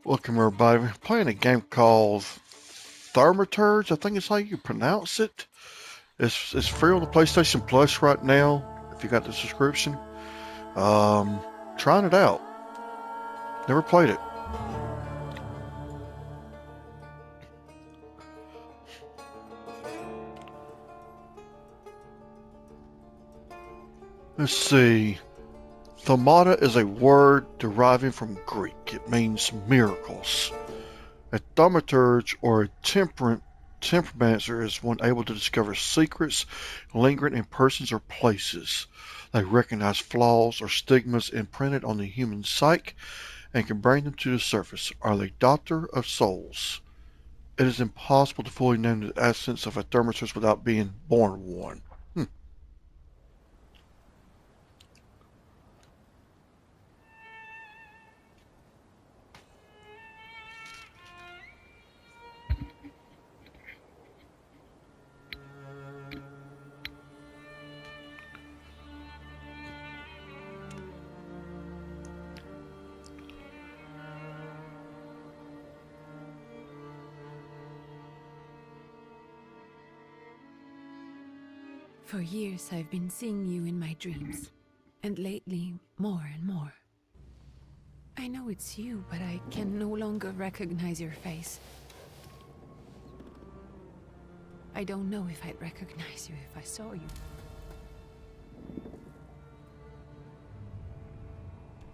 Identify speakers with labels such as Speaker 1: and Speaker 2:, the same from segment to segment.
Speaker 1: Welcome everybody. We're playing a game called Thaumaturge. I think it's how you pronounce it. It's free on the PlayStation Plus right now. If you got the subscription, trying it out. Never played it. Let's see. Thaumata is a word deriving from Greek. It means miracles. A thaumaturge or a temperamancer is one able to discover secrets lingering in persons or places. They recognize flaws or stigmas imprinted on the human psyche and can bring them to the surface. Are the doctor of souls. It is impossible to fully name the essence of a thaumaturge without being born one.
Speaker 2: For years I've been seeing you in my dreams, and lately more and more. I know it's you, but I can no longer recognize your face. I don't know if I'd recognize you if I saw you.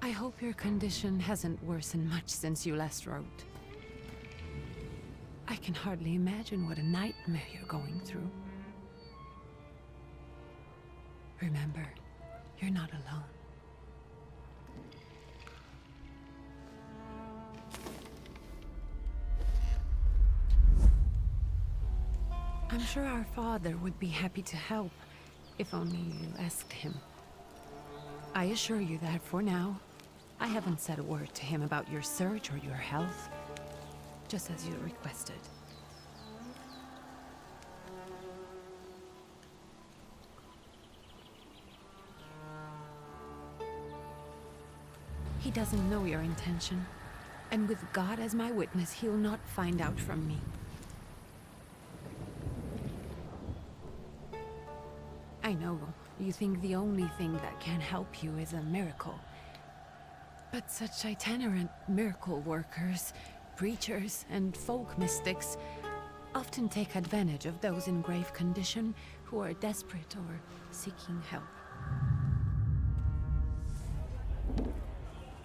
Speaker 2: I hope your condition hasn't worsened much since you last wrote. I can hardly imagine what a nightmare you're going through. Remember, you're not alone. I'm sure our father would be happy to help, if only you asked him. I assure you that for now, I haven't said a word to him about your search or your health, just as you requested. He doesn't know your intention, and with God as my witness, he'll not find out from me. I know you think the only thing that can help you is a miracle. But such itinerant miracle workers, preachers, and folk mystics often take advantage of those in grave condition who are desperate or seeking help.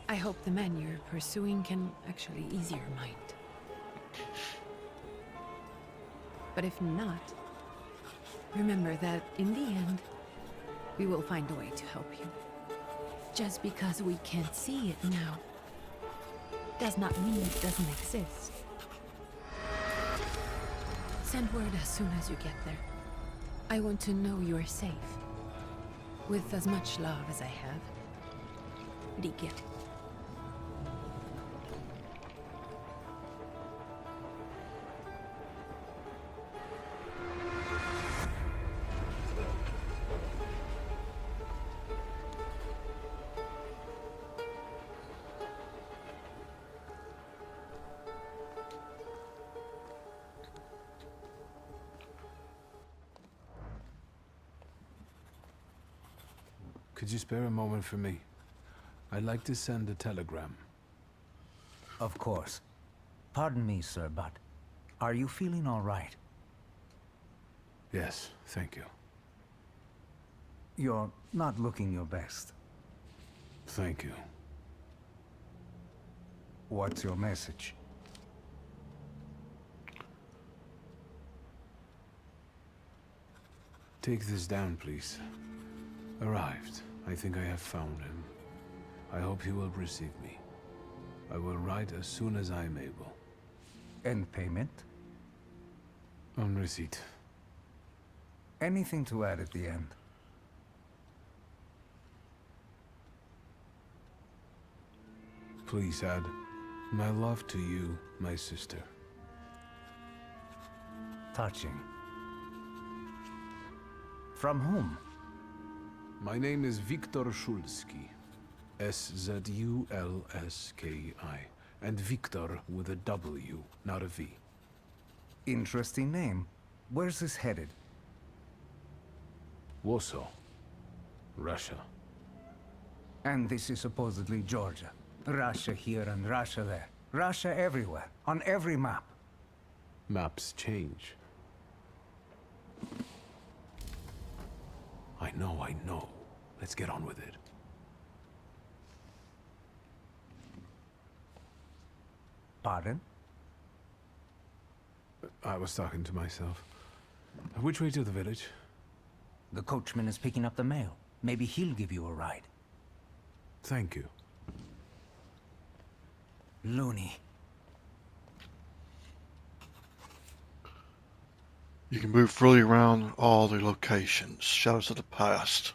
Speaker 2: I hope the man you're pursuing can actually ease your mind. But if not, remember that in the end, we will find a way to help you. Just because we can't see it now, does not mean it doesn't exist. Send word as soon as you get there. I want to know you're safe. With as much love as I have. Ligia.
Speaker 3: Could you spare a moment for me? I'd like to send a telegram.
Speaker 4: Of course. Pardon me, sir, but are you feeling all right?
Speaker 3: Yes, thank you.
Speaker 4: You're not looking your best.
Speaker 3: Thank you.
Speaker 4: What's your message?
Speaker 3: Take this down, please. Arrived. I think I have found him. I hope he will receive me. I will write as soon as I am able.
Speaker 4: And payment?
Speaker 3: On receipt.
Speaker 4: Anything to add at the end?
Speaker 3: Please add, my love to you, my sister.
Speaker 4: Touching. From whom?
Speaker 3: My name is Wiktor Szulski. S-Z-U-L-S-K-I. and Wiktor with a W, not a V.
Speaker 4: Interesting name. Where's this headed?
Speaker 3: Warsaw, Russia.
Speaker 4: And this is supposedly Georgia. Russia here and Russia there. Russia everywhere, on every map.
Speaker 3: Maps change. I know. Let's get on with it.
Speaker 4: Pardon?
Speaker 3: I was talking to myself. Which way to the village?
Speaker 4: The coachman is picking up the mail. Maybe he'll give you a ride.
Speaker 3: Thank you.
Speaker 4: Loony.
Speaker 1: You can move freely around all the locations. Shadows of the past.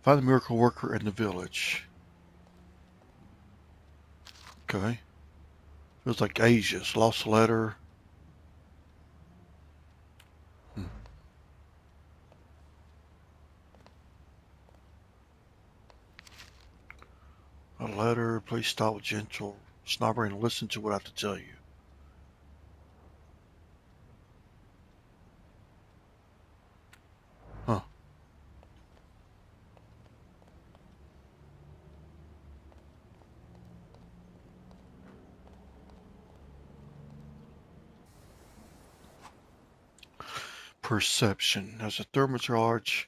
Speaker 1: Find the miracle worker in the village. Okay. Feels like Asia's lost a letter. A letter. Please stop with gentle snobbery and listen to what I have to tell you. Huh. Perception. As a thaumaturge,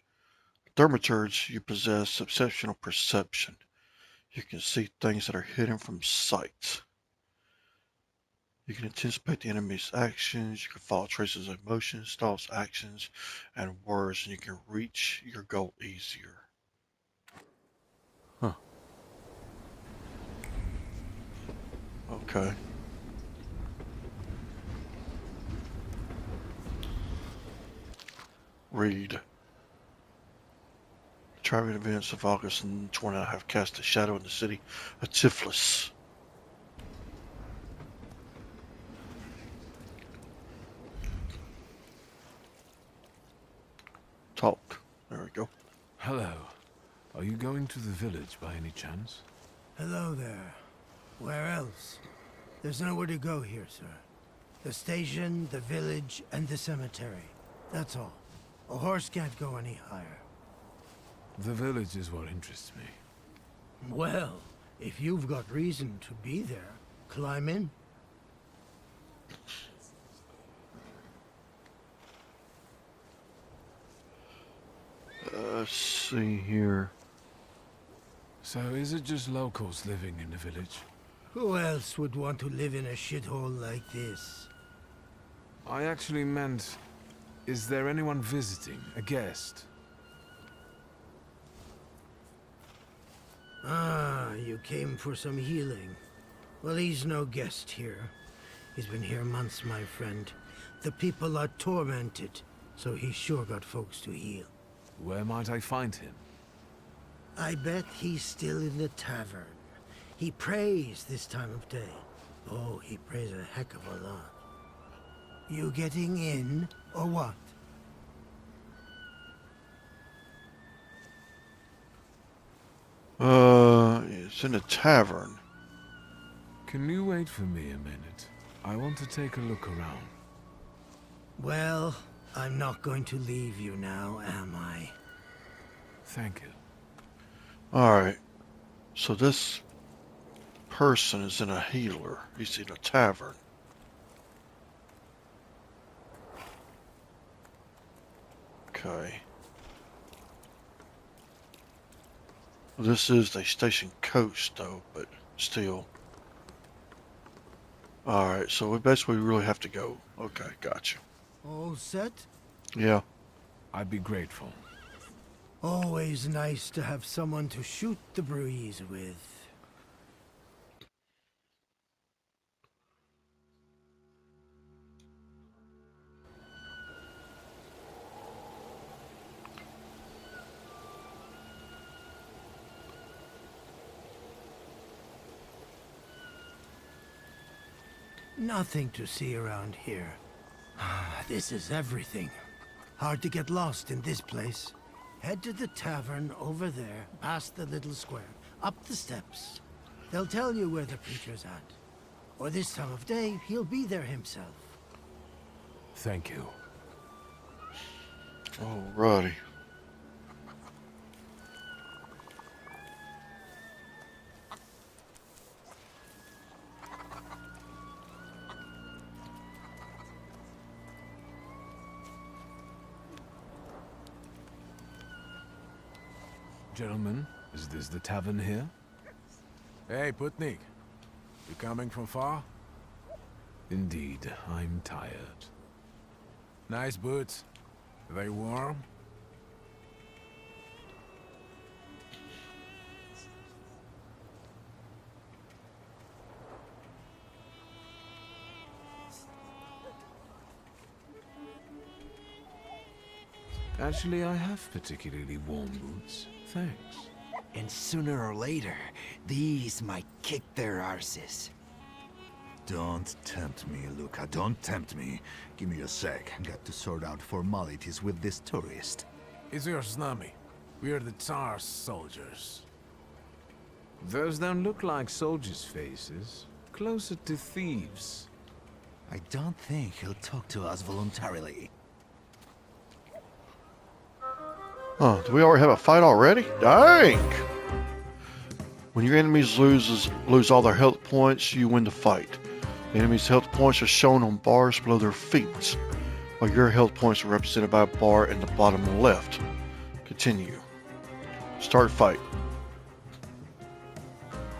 Speaker 1: you possess exceptional perception. You can see things that are hidden from sight. You can anticipate the enemy's actions. You can follow traces of emotions, thoughts, actions, and words, and you can reach your goal easier. Huh. Okay. Read. Traveling events of August and 20 have cast a shadow in the city of Tiflis. Talk. There we go.
Speaker 3: Hello. Are you going to the village by any chance?
Speaker 5: Hello there. Where else? There's nowhere to go here, sir. The station, the village, and the cemetery. That's all. A horse can't go any higher.
Speaker 3: The village is what interests me.
Speaker 5: Well, if you've got reason to be there, climb in.
Speaker 1: Let's see here.
Speaker 3: So is it just locals living in the village?
Speaker 5: Who else would want to live in a shithole like this?
Speaker 3: I actually meant, is there anyone visiting, a guest?
Speaker 5: Ah, you came for some healing. Well, he's no guest here. He's been here months, my friend. The people are tormented, so he's sure got folks to heal.
Speaker 3: Where might I find him?
Speaker 5: I bet he's still in the tavern. He prays this time of day. Oh, he prays a heck of a lot. You getting in, or what?
Speaker 1: It's in a tavern.
Speaker 3: Can you wait for me a minute? I want to take a look around.
Speaker 5: Well, I'm not going to leave you now, am I?
Speaker 3: Thank you.
Speaker 1: Alright. So this person is in a healer. He's in a tavern. Okay. This is the station coast though, but still. Alright, so we basically really have to go. Okay, gotcha.
Speaker 5: All set?
Speaker 1: Yeah.
Speaker 3: I'd be grateful.
Speaker 5: Always nice to have someone to shoot the breeze with. Nothing to see around here. This is everything. Hard to get lost in this place. Head to the tavern over there, past the little square, up the steps. They'll tell you where the preacher's at. or this time of day, he'll be there himself.
Speaker 3: Thank you.
Speaker 1: Alrighty.
Speaker 3: Gentlemen, is this the tavern here?
Speaker 6: Hey, Putnik. You coming from far?
Speaker 3: Indeed, I'm tired.
Speaker 6: Nice boots. Are they warm?
Speaker 3: Actually, I have particularly warm boots. Thanks.
Speaker 7: And sooner or later, these might kick their arses.
Speaker 8: Don't tempt me, Luca. Don't tempt me. Give me a sec. Got to sort out formalities with this tourist.
Speaker 6: It's your snummy. We're the Tsar's soldiers.
Speaker 3: Those don't look like soldiers' faces. Closer to thieves.
Speaker 8: I don't think he'll talk to us voluntarily.
Speaker 1: Huh, do we already have a fight already? Dang! When your enemies lose all their health points, you win the fight. The enemy's health points are shown on bars below their feet, while your health points are represented by a bar in the bottom left. Continue. Start fight.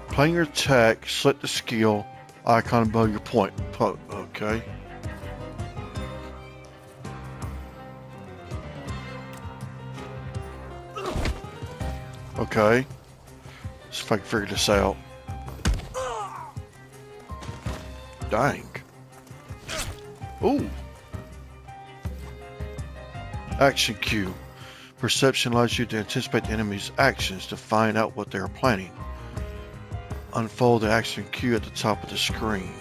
Speaker 1: Playing your attack, select the skill icon above your point. Okay. Okay. Let's see if I can figure this out. Dang. Ooh. Action cue. Perception allows you to anticipate the enemy's actions to find out what they are planning. Unfold the action cue at the top of the screen.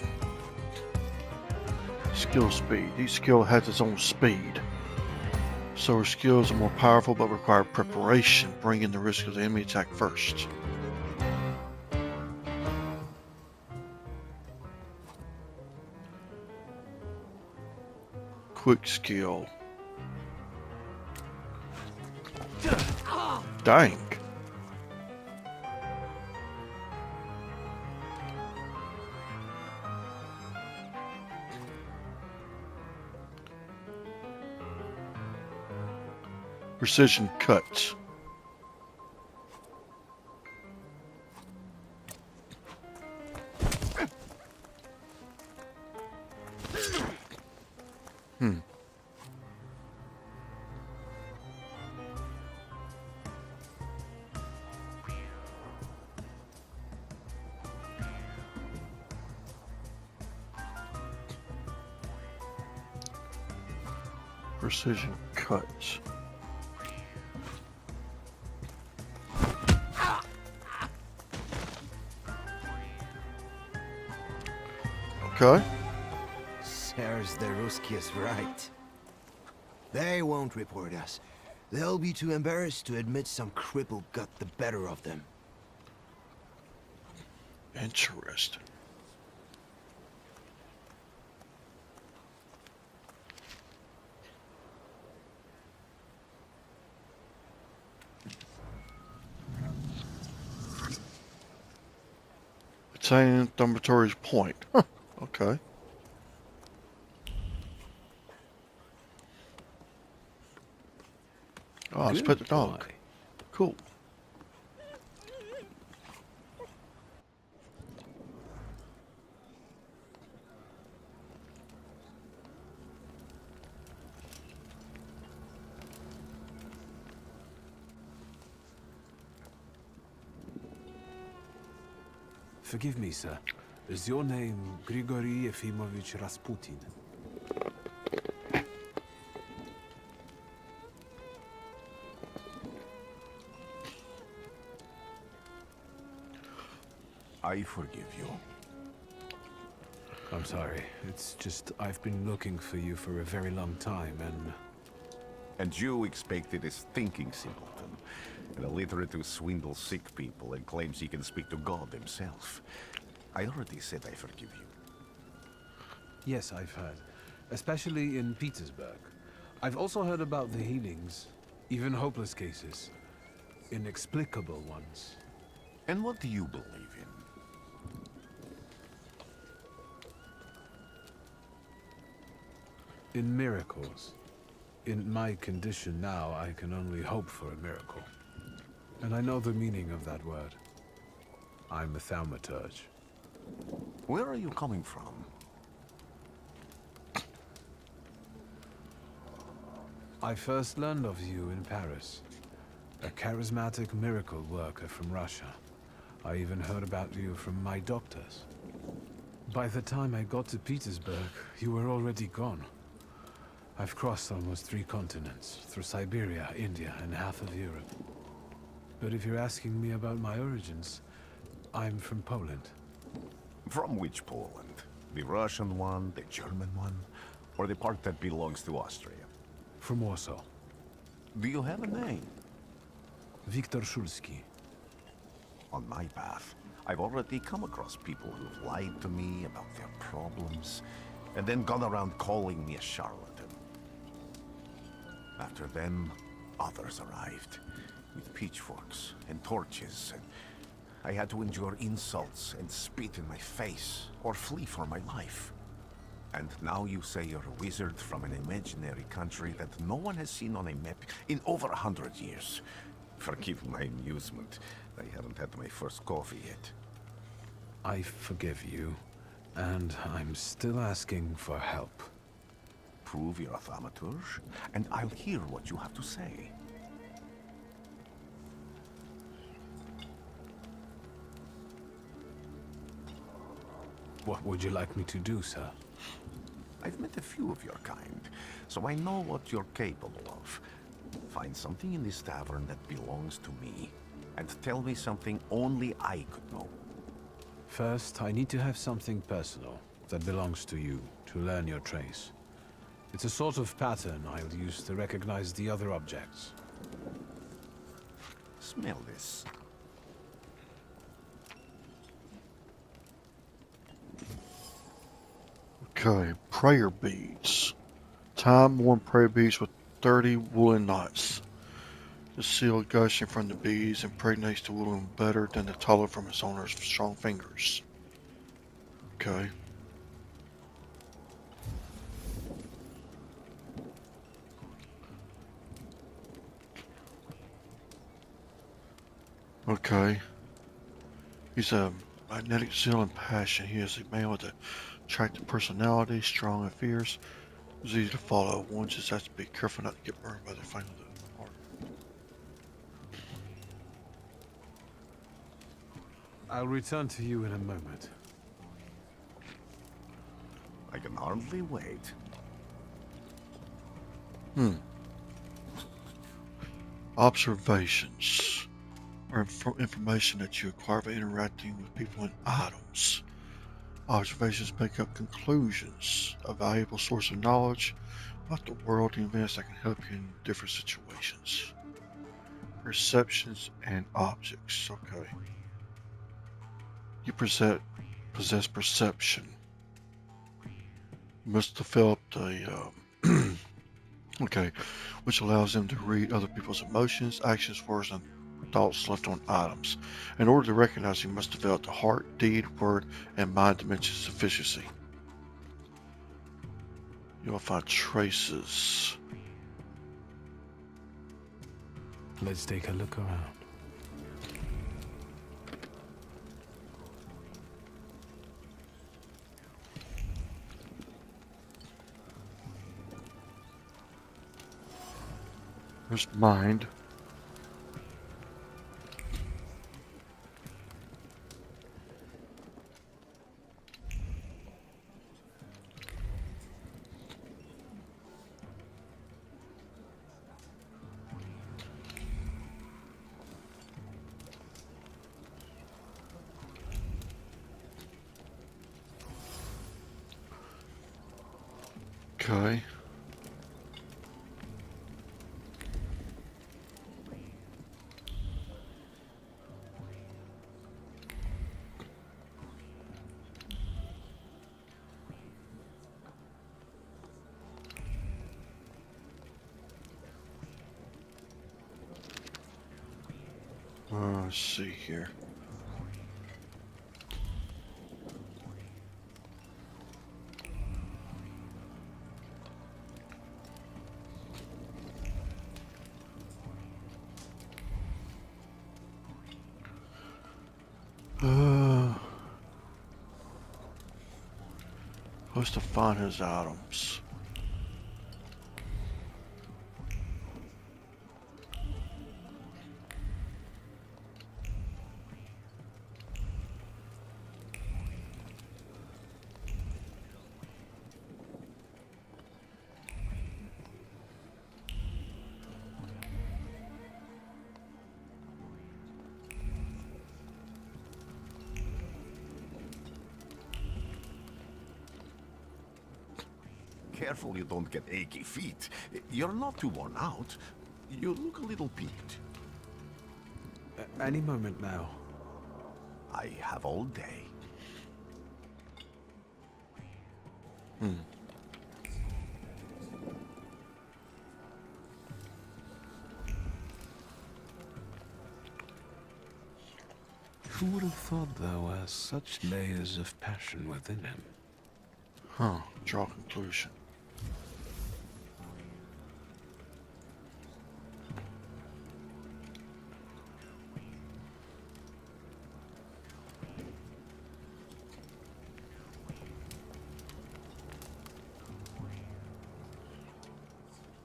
Speaker 1: Skill speed. Each skill has its own speed. So skills are more powerful but require preparation, bringing the risk of the enemy attack first. Quick skill. Dang. Precision cuts. Precision cuts. Okay.
Speaker 7: Sirs, the Ruski is right. They won't report us. They'll be too embarrassed to admit some cripple got the better of them.
Speaker 1: Interesting. Attaining Thaumaturge's point. Huh. Okay. Oh, let's pet the dog.
Speaker 3: boy.
Speaker 1: Cool.
Speaker 3: Forgive me, sir. Is your name Grigory Yefimovich Rasputin?
Speaker 8: I forgive you.
Speaker 3: I'm sorry. It's just I've been looking for you for a very long time, and...
Speaker 9: And you expected a thinking simpleton, an illiterate who swindles sick people and claims he can speak to God himself. I already said I forgive you.
Speaker 3: Yes, I've heard. Especially in Petersburg. I've also heard about the healings, even hopeless cases. Inexplicable ones.
Speaker 9: And what do you believe in?
Speaker 3: In miracles. In my condition now, I can only hope for a miracle. And I know the meaning of that word. I'm a Thaumaturge.
Speaker 9: Where are you coming from?
Speaker 3: I first learned of you in Paris. A charismatic miracle worker from Russia. I even heard about you from my doctors. By the time I got to Petersburg, you were already gone. I've crossed almost 3 continents, through Siberia, India, and half of Europe. But if you're asking me about my origins, I'm from Poland.
Speaker 9: From which Poland? The Russian one, the German one, or the part that belongs to Austria?
Speaker 3: From Warsaw.
Speaker 9: Do you have a name?
Speaker 3: Wiktor Szulski.
Speaker 9: On my path, I've already come across people who've lied to me about their problems, and then gone around calling me a charlatan. After them, others arrived, with pitchforks and torches, and I had to endure insults and spit in my face, or flee for my life. And now you say you're a wizard from an imaginary country that no one has seen on a map in over 100 years. Forgive my amusement. I haven't had my first coffee yet.
Speaker 3: I forgive you, and I'm still asking for help.
Speaker 9: Prove you're a Thaumaturge, and I'll hear what you have to say.
Speaker 3: What would you like me to do, sir?
Speaker 9: I've met a few of your kind, so I know what you're capable of. Find something in this tavern that belongs to me, and tell me something only I could know.
Speaker 3: First, I need to have something personal that belongs to you to learn your trace. It's a sort of pattern I'll use to recognize the other objects.
Speaker 9: Smell this.
Speaker 1: Okay, prayer beads. Time-worn prayer beads with 30 woolen knots. The seal gushing from the beads impregnates the woolen better than the tallow from its owner's strong fingers. Okay. Okay. He's a magnetic zeal and passion. He is a man with a attractive personality, strong and fierce. It's easy to follow. One just has to be careful not to get burned by the flame of the heart.
Speaker 3: I'll return to you in a moment.
Speaker 9: I can hardly wait.
Speaker 1: Observations are information that you acquire by interacting with people and items. Observations make up conclusions, a valuable source of knowledge about the world and events that can help you in different situations. Perceptions and objects. Okay. You possess perception. You must develop a okay, which allows them to read other people's emotions, actions, words, and thoughts left on items. In order to recognize, you must develop the heart, deed, word, and mind dimensions of efficiency. You will find traces.
Speaker 3: Let's take a look around.
Speaker 1: There's mind. Okay. Let's see here. Supposed to find his items.
Speaker 9: Careful you don't get achy feet. You're not too worn out. You look a little peaked.
Speaker 3: Any moment now.
Speaker 9: I have all day.
Speaker 3: Who would have thought there were such layers of passion within him?
Speaker 1: Huh. Draw conclusion.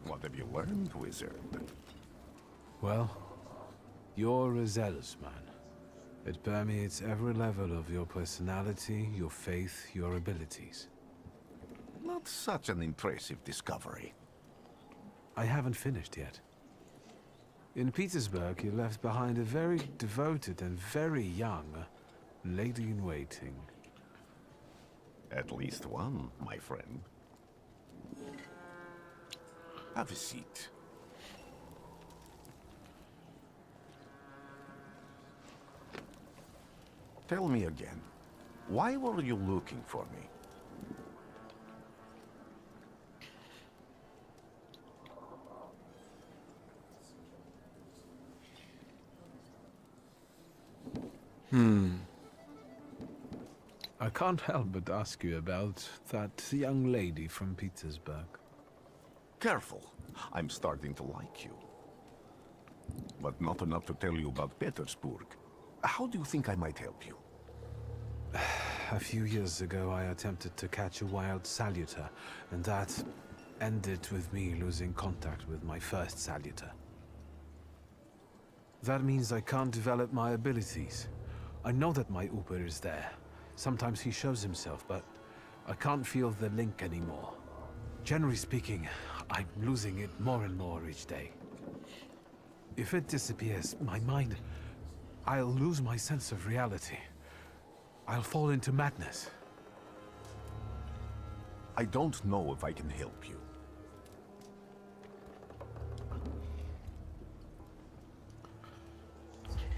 Speaker 9: What have you learned, wizard?
Speaker 3: Well, you're a zealous man. It permeates every level of your personality, your faith, your abilities.
Speaker 9: Not such an impressive discovery.
Speaker 3: I haven't finished yet. In Petersburg, you left behind a very devoted and very young lady-in-waiting.
Speaker 9: At least one, my friend. Have a seat. Tell me again, why were you looking for me?
Speaker 3: I can't help but ask you about that young lady from Petersburg.
Speaker 9: Careful, I'm starting to like you. But not enough to tell you about Petersburg. How do you think I might help you?
Speaker 3: A few years ago, I attempted to catch a wild Salutor, and that ended with me losing contact with my first Salutor. That means I can't develop my abilities. I know that my Uber is there. Sometimes he shows himself, but I can't feel the link anymore. Generally speaking, I'm losing it more and more each day. If it disappears, my mind... I'll lose my sense of reality. I'll fall into madness.
Speaker 9: I don't know if I can help you.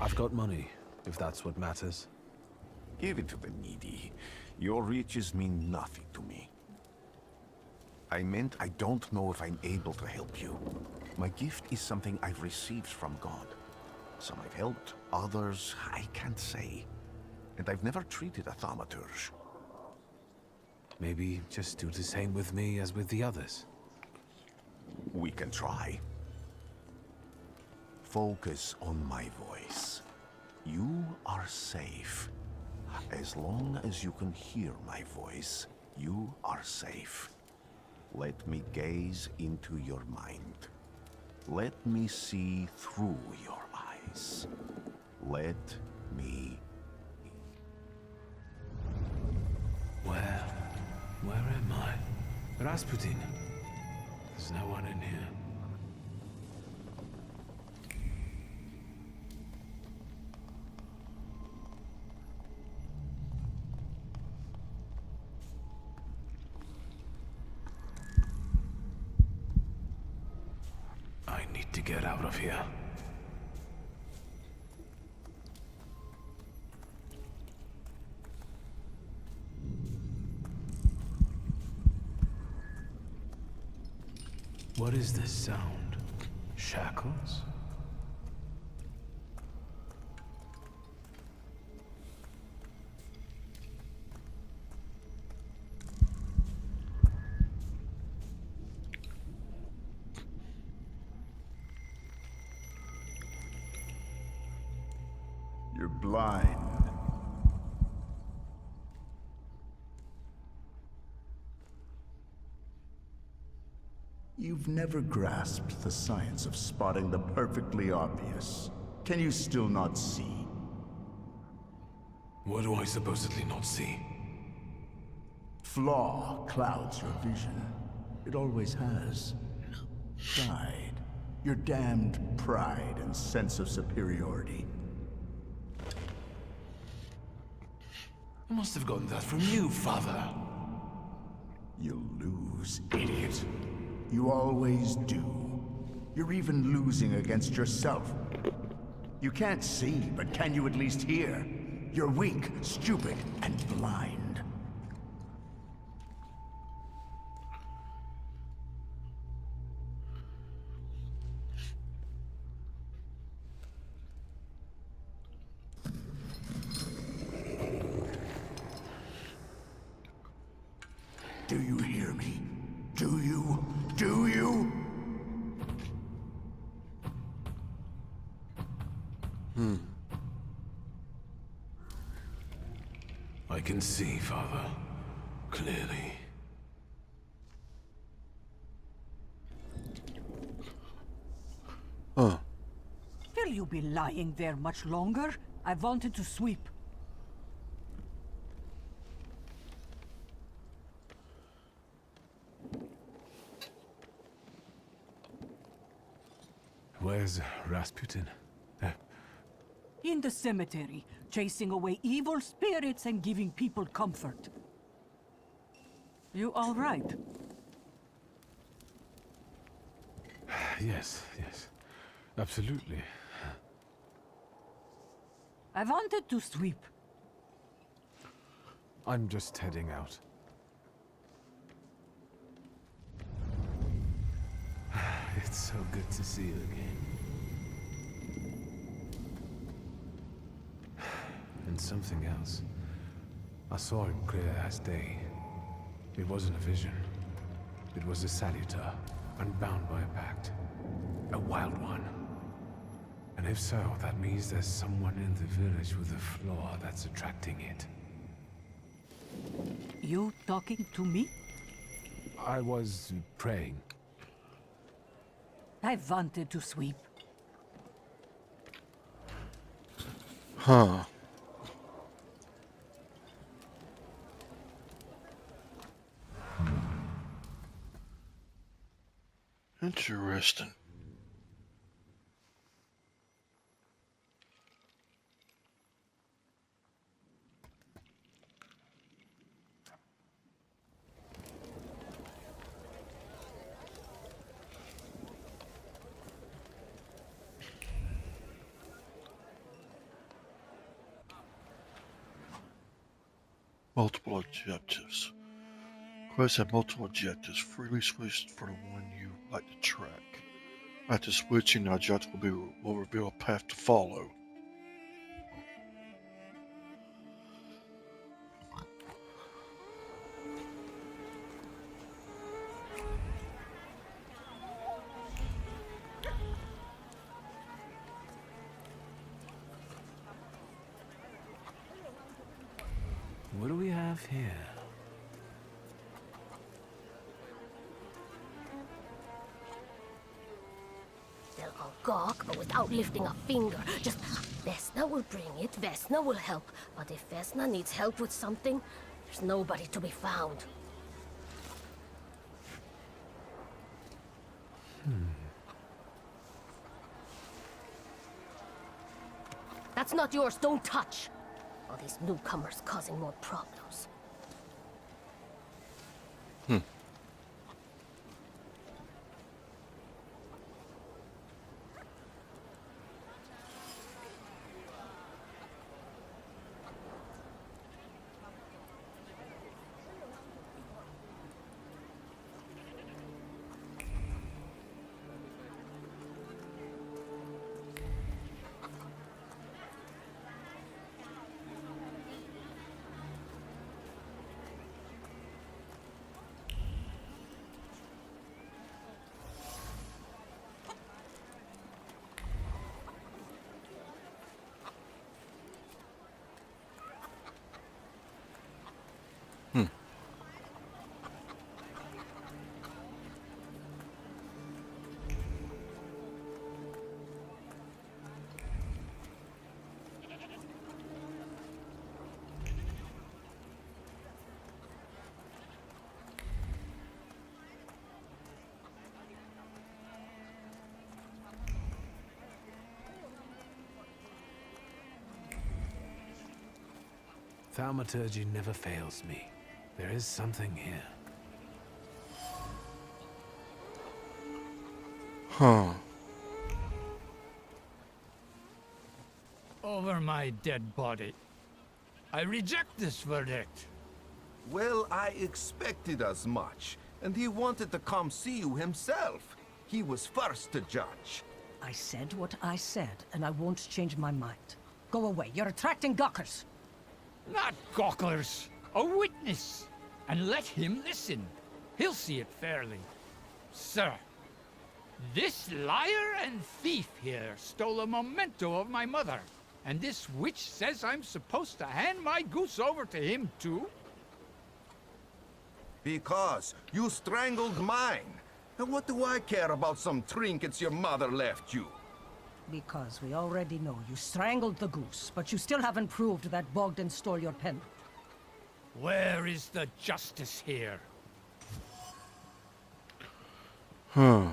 Speaker 3: I've got money, if that's what matters.
Speaker 9: Give it to the needy. Your riches mean nothing to me. I meant I don't know if I'm able to help you. My gift is something I've received from God. Some I've helped, others I can't say. And I've never treated a Thaumaturge.
Speaker 3: Maybe just do the same with me as with the others.
Speaker 9: We can try. Focus on my voice. You are safe. As long as you can hear my voice, you are safe. Let me gaze into your mind. Let me see through your eyes. Let me...
Speaker 3: Where am I? Rasputin. There's no one in here. I need to get out of here. What is this sound? Shackles?
Speaker 8: blind. You've never grasped the science of spotting the perfectly obvious. Can you still not see?
Speaker 3: What do I supposedly not see?
Speaker 8: Flaw clouds your vision. It always has. Pride. Your damned pride and sense of superiority.
Speaker 3: I must have gotten that from you, Father.
Speaker 8: You'll lose, idiot. You always do. You're even losing against yourself. You can't see, but can you at least hear? You're weak, stupid, and blind. Do you hear me? Do you? Do you?
Speaker 3: I can see, Father. Clearly.
Speaker 1: Huh.
Speaker 10: Will you be lying there much longer? I wanted to sweep.
Speaker 3: Where's Rasputin?
Speaker 10: In the cemetery, chasing away evil spirits and giving people comfort. You all right?
Speaker 3: Yes, yes. Absolutely.
Speaker 10: I wanted to sweep.
Speaker 3: I'm just heading out. It's so good to see you again. And something else. I saw him clear as day. It wasn't a vision. It was a Salutor, unbound by a pact. A wild one. And if so, that means there's someone in the village with a flaw that's attracting it.
Speaker 10: You talking to me?
Speaker 3: I was praying.
Speaker 10: I wanted to sweep.
Speaker 1: Huh. Interesting. Multiple objectives. Quests have multiple objectives. Freely switch for the one you like to track. After switching, the objective will reveal a path to follow.
Speaker 3: What do we have here?
Speaker 11: They'll all gawk, but without lifting a finger. Just, Vesna will bring it, Vesna will help. But if Vesna needs help with something, there's nobody to be found. That's not yours, don't touch! All these newcomers causing more problems.
Speaker 3: Thaumaturge never fails me. There is something here.
Speaker 1: Huh.
Speaker 12: Over my dead body. I reject this verdict.
Speaker 9: Well, I expected as much. And he wanted to come see you himself. He was first to judge.
Speaker 10: I said what I said, and I won't change my mind. Go away. You're attracting gawkers.
Speaker 12: Not gawkers. A witness. And let him listen. He'll see it fairly. Sir, this liar and thief here stole a memento of my mother. And this witch says I'm supposed to hand my goose over to him too?
Speaker 9: Because you strangled mine. And what do I care about some trinkets your mother left you?
Speaker 10: Because we already know you strangled the goose, but you still haven't proved that Bogdan stole your pen.
Speaker 12: Where is the justice here?
Speaker 1: Huh.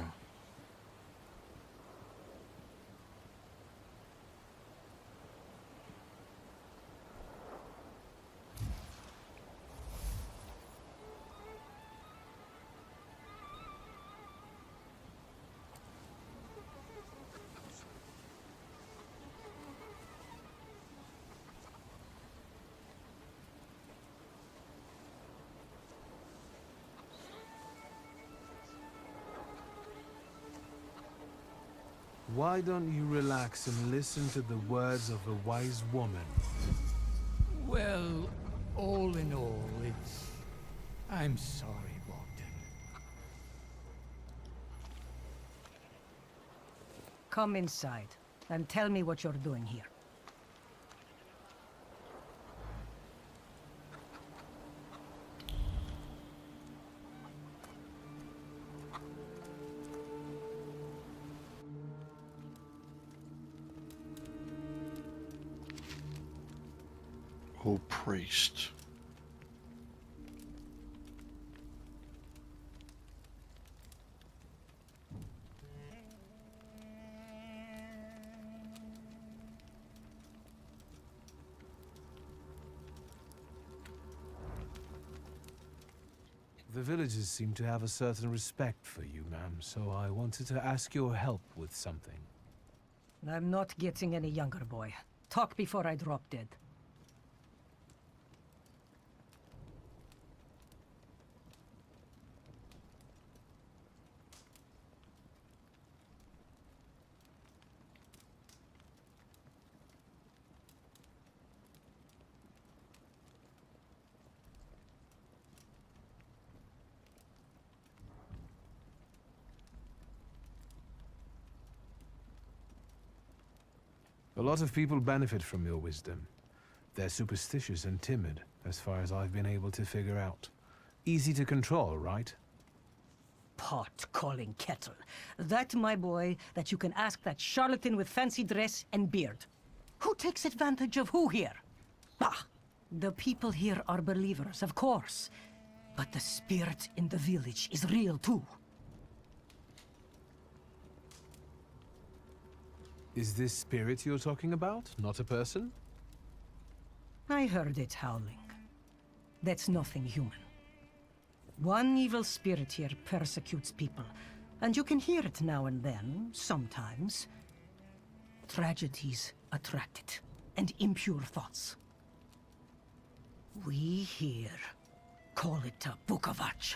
Speaker 3: Why don't you relax and listen to the words of a wise woman?
Speaker 12: Well, all in all, I'm sorry, Bogdan.
Speaker 10: Come inside, and tell me what you're doing here.
Speaker 1: Oh, priest.
Speaker 3: The villagers seem to have a certain respect for you, ma'am, so I wanted to ask your help with something.
Speaker 10: I'm not getting any younger, boy. Talk before I drop dead.
Speaker 3: A lot of people benefit from your wisdom. They're superstitious and timid, as far as I've been able to figure out. Easy to control, right?
Speaker 10: Pot calling kettle. That, my boy, that you can ask that charlatan with fancy dress and beard. Who takes advantage of who here? Bah! The people here are believers, of course. But the spirit in the village is real too.
Speaker 3: Is this spirit you're talking about, not a person?
Speaker 10: I heard it howling. That's nothing human. One evil spirit here persecutes people, and you can hear it now and then, sometimes. Tragedies attract it, and impure thoughts. We here call it a Bukovac.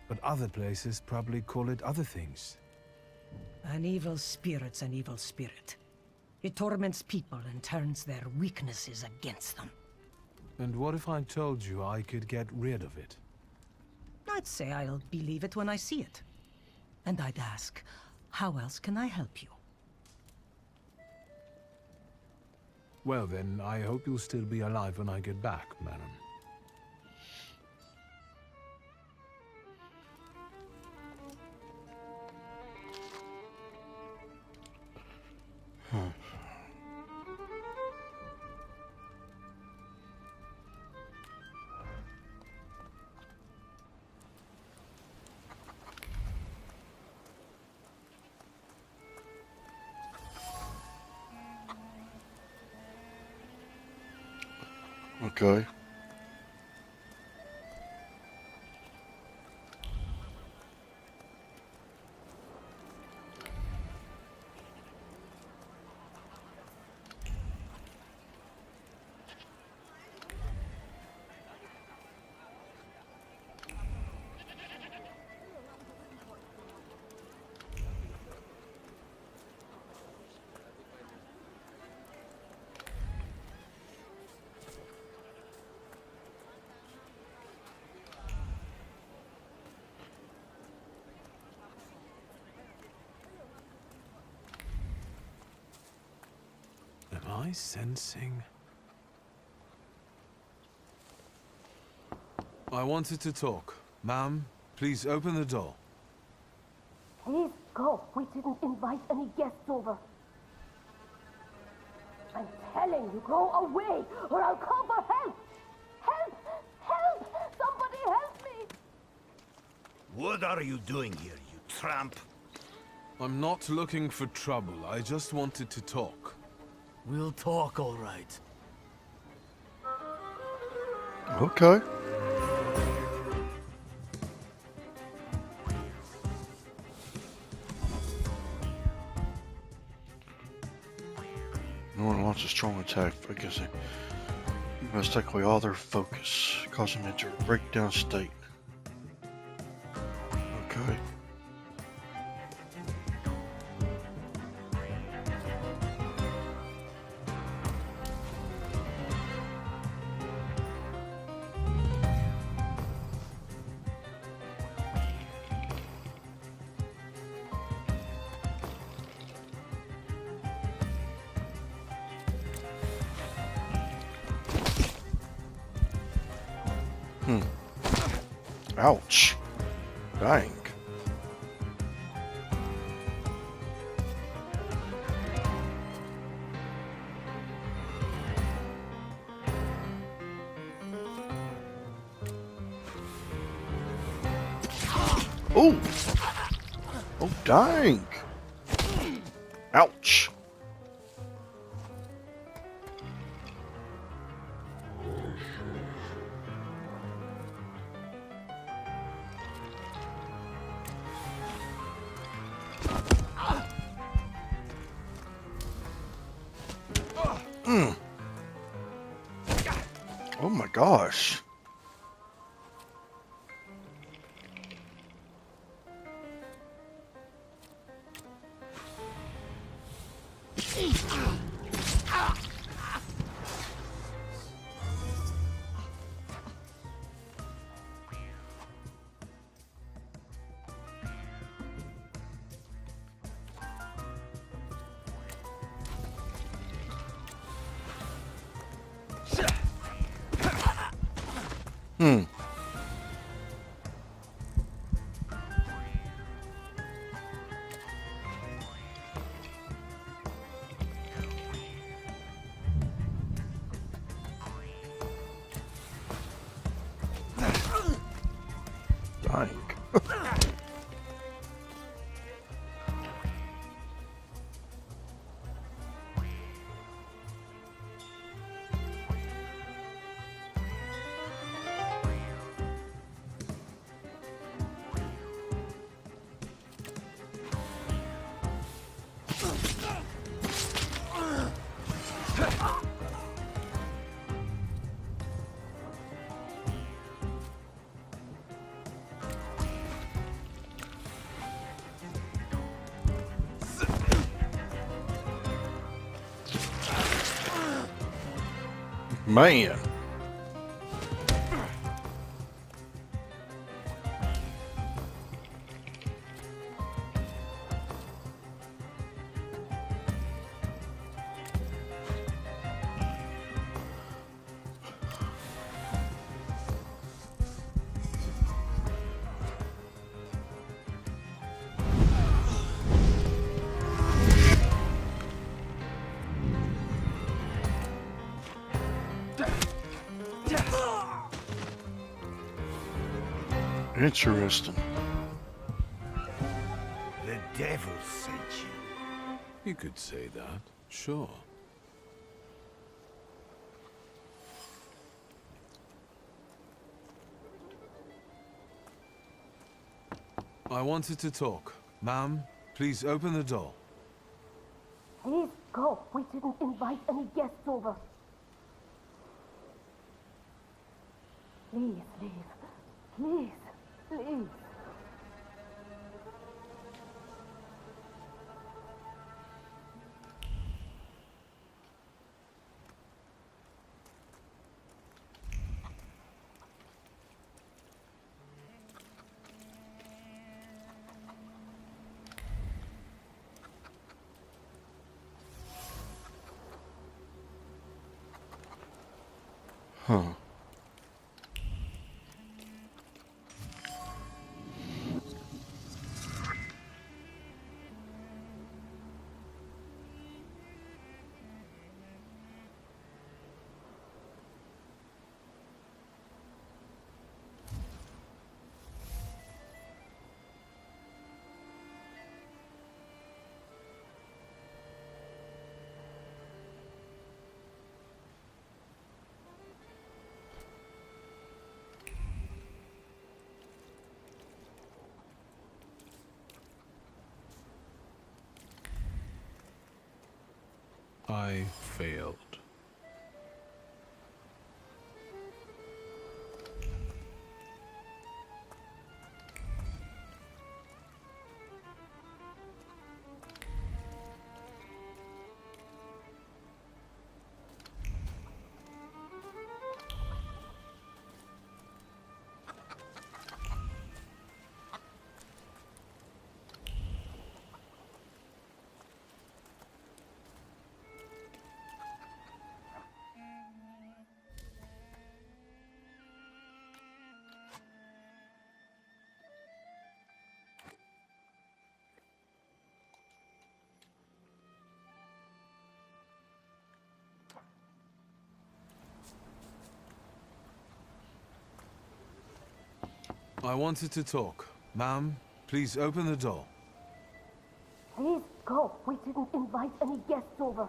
Speaker 3: But other places probably call it other things.
Speaker 10: An evil spirit's an evil spirit. It torments people and turns their weaknesses against them.
Speaker 3: And what if I told you I could get rid of it?
Speaker 10: I'd say I'll believe it when I see it. And I'd ask, how else can I help you?
Speaker 3: Well then, I hope you'll still be alive when I get back, madam.
Speaker 1: Okay.
Speaker 3: Am I sensing? I wanted to talk. Ma'am, please open the door.
Speaker 11: Please go. We didn't invite any guests over. I'm telling you, go away, or I'll call for help! Help! Help! Somebody help me!
Speaker 13: What are you doing here, you tramp?
Speaker 3: I'm not looking for trouble. I just wanted to talk.
Speaker 13: We'll talk, all right.
Speaker 1: Okay. No one wants a strong attack because it must take away all their focus, causing them to break down state. Okay. Ouch. Dang. Oh. Oh, dang. Ouch. Oh my gosh. Dang. Man. Interesting.
Speaker 13: The devil sent you.
Speaker 3: You could say that, sure. I wanted to talk. Ma'am, please open the door.
Speaker 11: Please go. We didn't invite any guests over. Please leave. Please, please.
Speaker 1: Huh.
Speaker 3: I failed. I wanted to talk. Ma'am, please open the door.
Speaker 11: Please go. We didn't invite any guests over.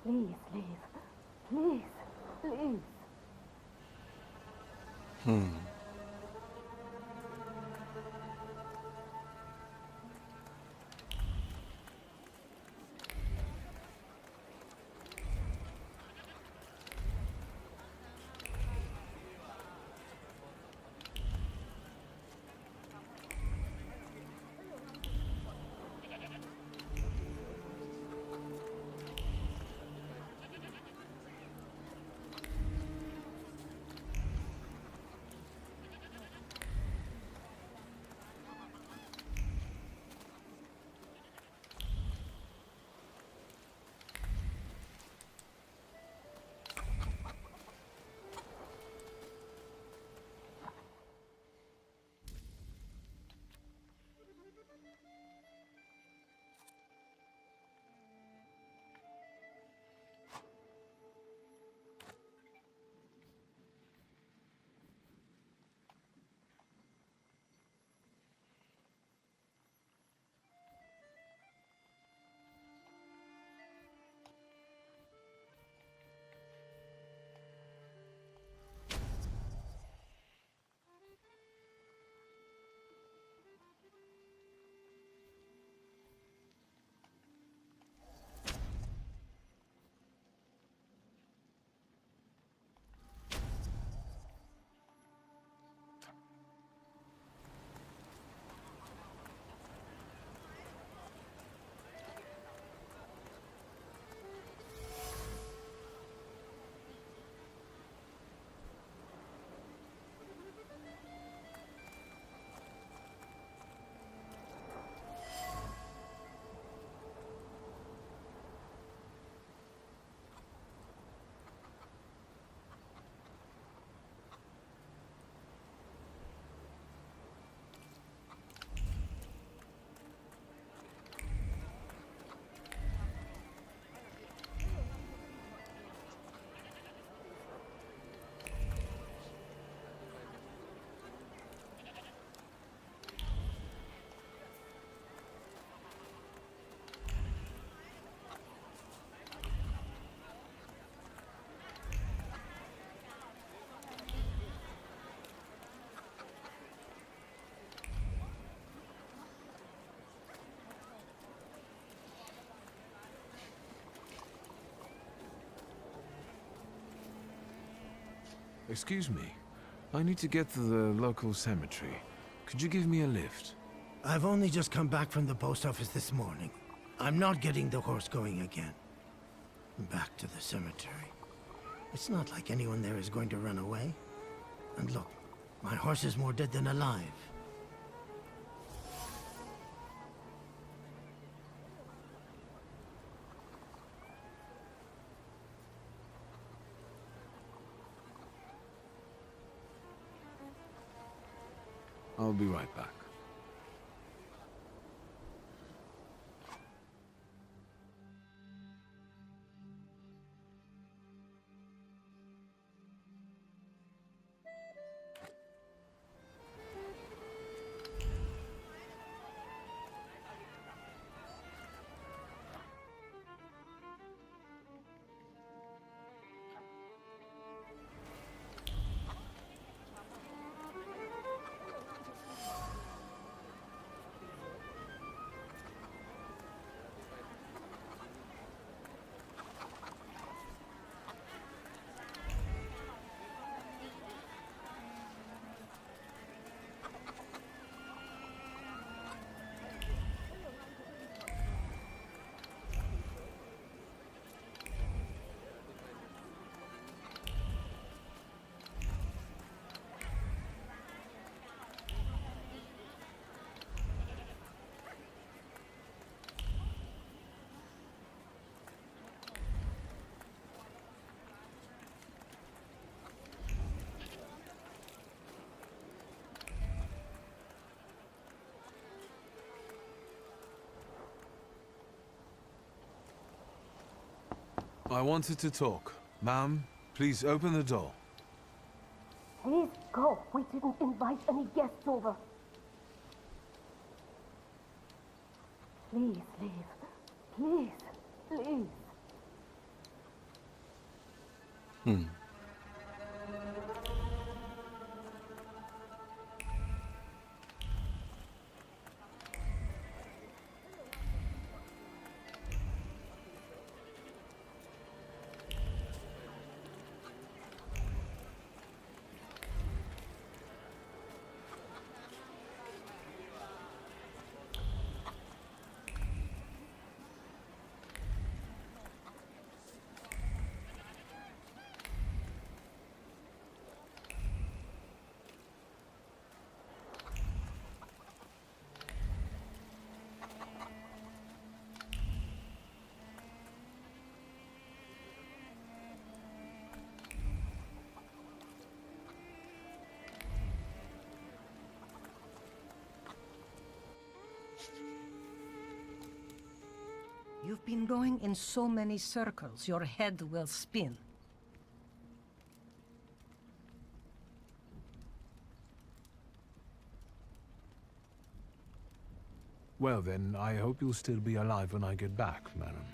Speaker 11: Please leave. Please, please.
Speaker 3: Excuse me. I need to get to the local cemetery. Could you give me a lift?
Speaker 5: I've only just come back from the post office this morning. I'm not getting the horse going again. Back to the cemetery. It's not like anyone there is going to run away. And look, my horse is more dead than alive.
Speaker 3: I'll be right back. I wanted to talk. Ma'am, please open the door.
Speaker 11: Please go. We didn't invite any guests over. Please leave. Please. Please.
Speaker 10: You've been going in so many circles, your head will spin.
Speaker 3: Well then, I hope you'll still be alive when I get back, madam.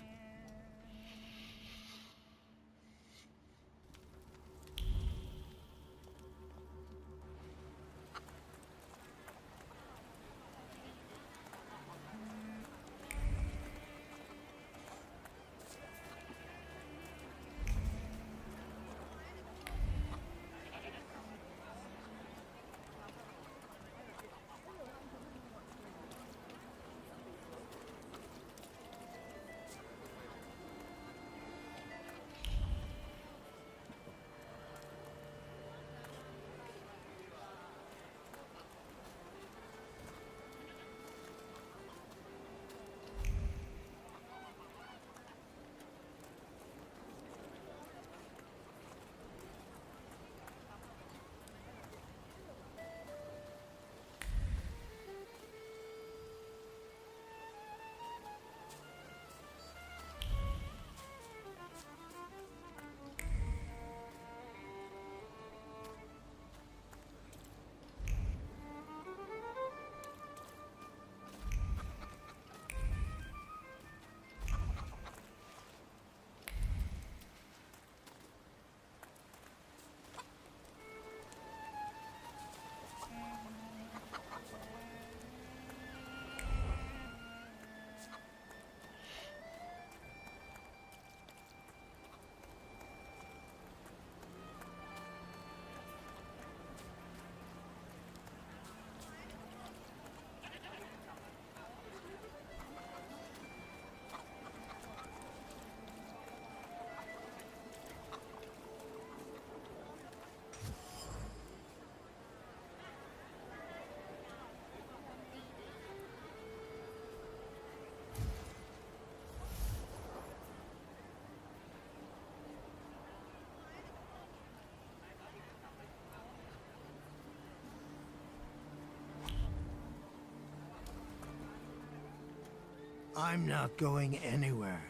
Speaker 5: I'm not going anywhere.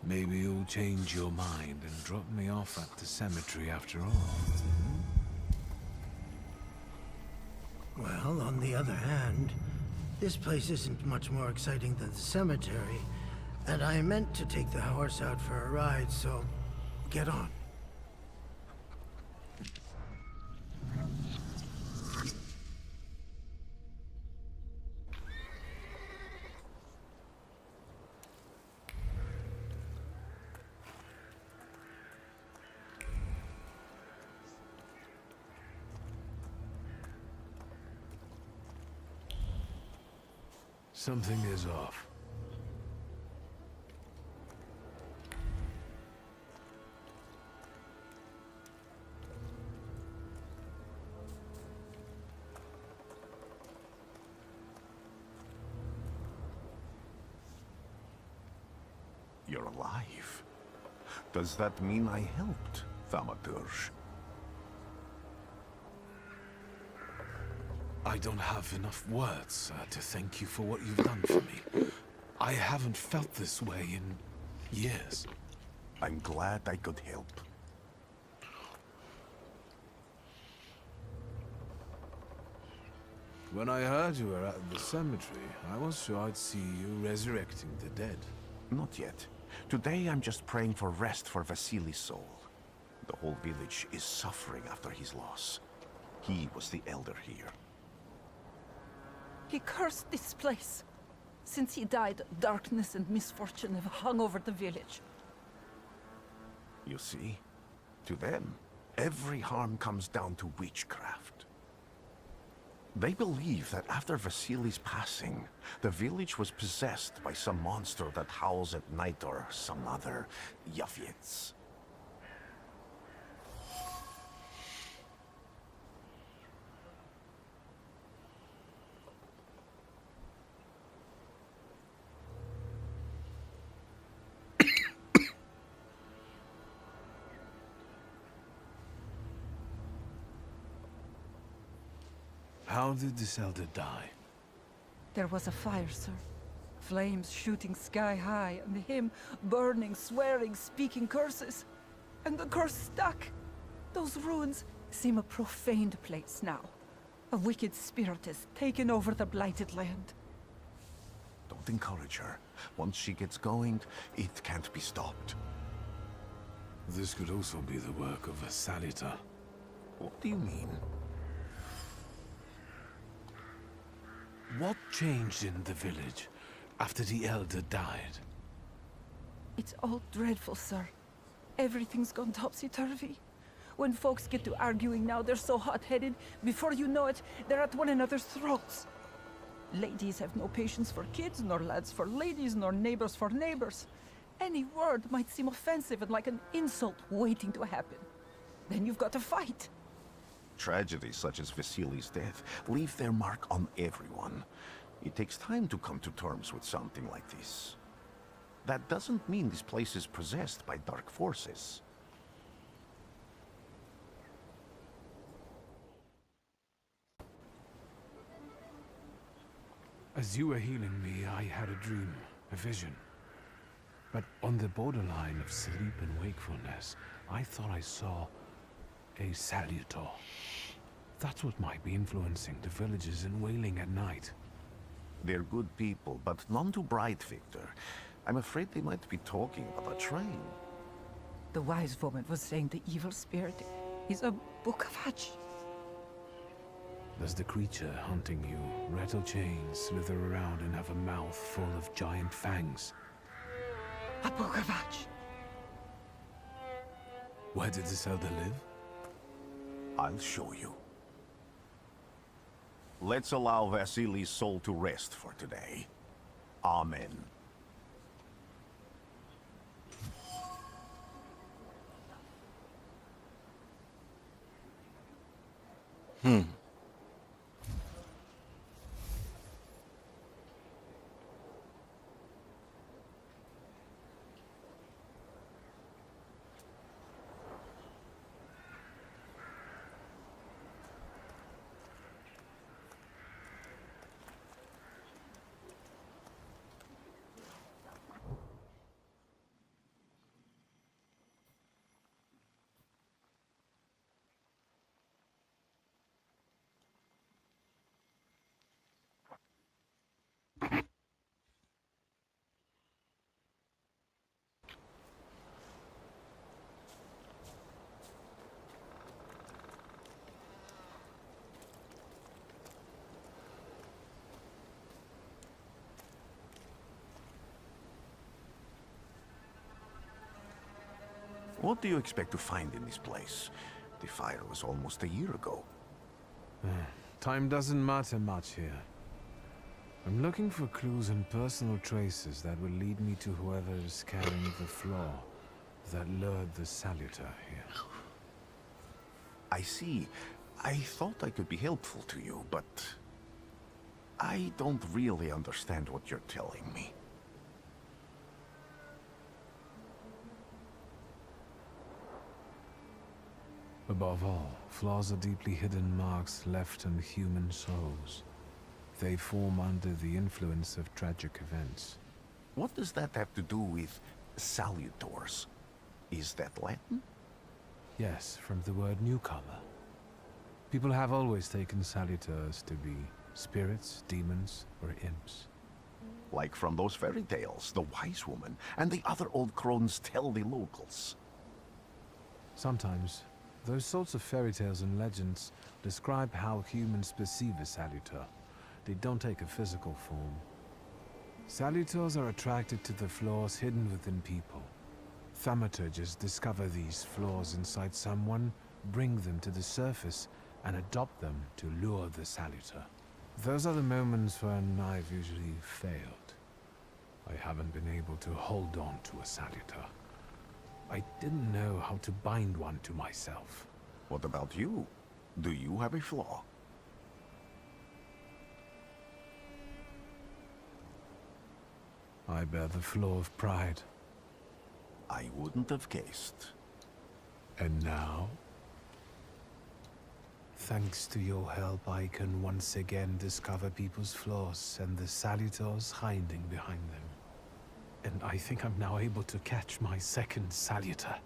Speaker 3: Maybe you'll change your mind and drop me off at the cemetery after all.
Speaker 5: Well, on the other hand, this place isn't much more exciting than the cemetery, and I meant to take the horse out for a ride, so get on.
Speaker 3: Something is off.
Speaker 9: You're alive. Does that mean I helped, Thaumaturge?
Speaker 3: I don't have enough words to thank you for what you've done for me. I haven't felt this way in years.
Speaker 9: I'm glad I could help.
Speaker 3: When I heard you were at the cemetery, I was sure I'd see you resurrecting the dead.
Speaker 9: Not yet. Today I'm just praying for rest for Vasily's soul. The whole village is suffering after his loss. He was the elder here.
Speaker 14: He cursed this place. Since he died, darkness and misfortune have hung over the village.
Speaker 9: You see? To them, every harm comes down to witchcraft. They believe that after Vasily's passing, the village was possessed by some monster that howls at night or some other Yafiets.
Speaker 3: How did this elder die?
Speaker 14: There was a fire, sir. Flames shooting sky high, and him burning, swearing, speaking curses. And the curse stuck. Those ruins seem a profaned place now. A wicked spirit has taken over the blighted land.
Speaker 9: Don't encourage her. Once she gets going, it can't be stopped.
Speaker 3: This could also be the work of a Salutor.
Speaker 9: What do you mean?
Speaker 3: What changed in the village after the elder died?
Speaker 14: It's all dreadful, sir. Everything's gone topsy-turvy. When folks get to arguing now, they're so hot-headed, before you know it, they're at one another's throats. Ladies have no patience for kids, nor lads for ladies, nor neighbors for neighbors. Any word might seem offensive and like an insult waiting to happen. Then you've got to fight.
Speaker 9: Tragedies such as Vasily's death leave their mark on everyone. It takes time to come to terms with something like this. That doesn't mean this place is possessed by dark forces.
Speaker 3: As you were healing me, I had a dream, a vision. But on the borderline of sleep and wakefulness, I thought I saw a Salutor. That's what might be influencing the villagers in wailing at night.
Speaker 9: They're good people, but none too bright, Wiktor. I'm afraid they might be talking about a train.
Speaker 14: The wise woman was saying the evil spirit is a book of hatch.
Speaker 3: Does the creature hunting you rattle chains, slither around, and have a mouth full of giant fangs?
Speaker 14: A book of hatch.
Speaker 3: Where did this elder live?
Speaker 9: I'll show you. Let's allow Vasily's soul to rest for today. Amen. What do you expect to find in this place? The fire was almost a year ago.
Speaker 3: Time doesn't matter much here. I'm looking for clues and personal traces that will lead me to whoever is carrying the flaw that lured the Salutor here.
Speaker 9: I see. I thought I could be helpful to you, but I don't really understand what you're telling me.
Speaker 3: Above all, flaws are deeply hidden marks left on human souls. They form under the influence of tragic events.
Speaker 9: What does that have to do with Salutors? Is that Latin?
Speaker 3: Yes, from the word newcomer. People have always taken Salutors to be spirits, demons, or imps.
Speaker 9: Like from those fairy tales, the wise woman and the other old crones tell the locals.
Speaker 3: Sometimes, those sorts of fairy tales and legends describe how humans perceive a Salutor. They don't take a physical form. Salutors are attracted to the flaws hidden within people. Thaumaturges discover these flaws inside someone, bring them to the surface, and adopt them to lure the Salutor. Those are the moments when I've usually failed. I haven't been able to hold on to a Salutor. I didn't know how to bind one to myself.
Speaker 9: What about you? Do you have a flaw?
Speaker 3: I bear the flaw of pride.
Speaker 9: I wouldn't have guessed.
Speaker 3: And now? Thanks to your help, I can once again discover people's flaws and the Salutors hiding behind them. And I think I'm now able to catch my second Salutor.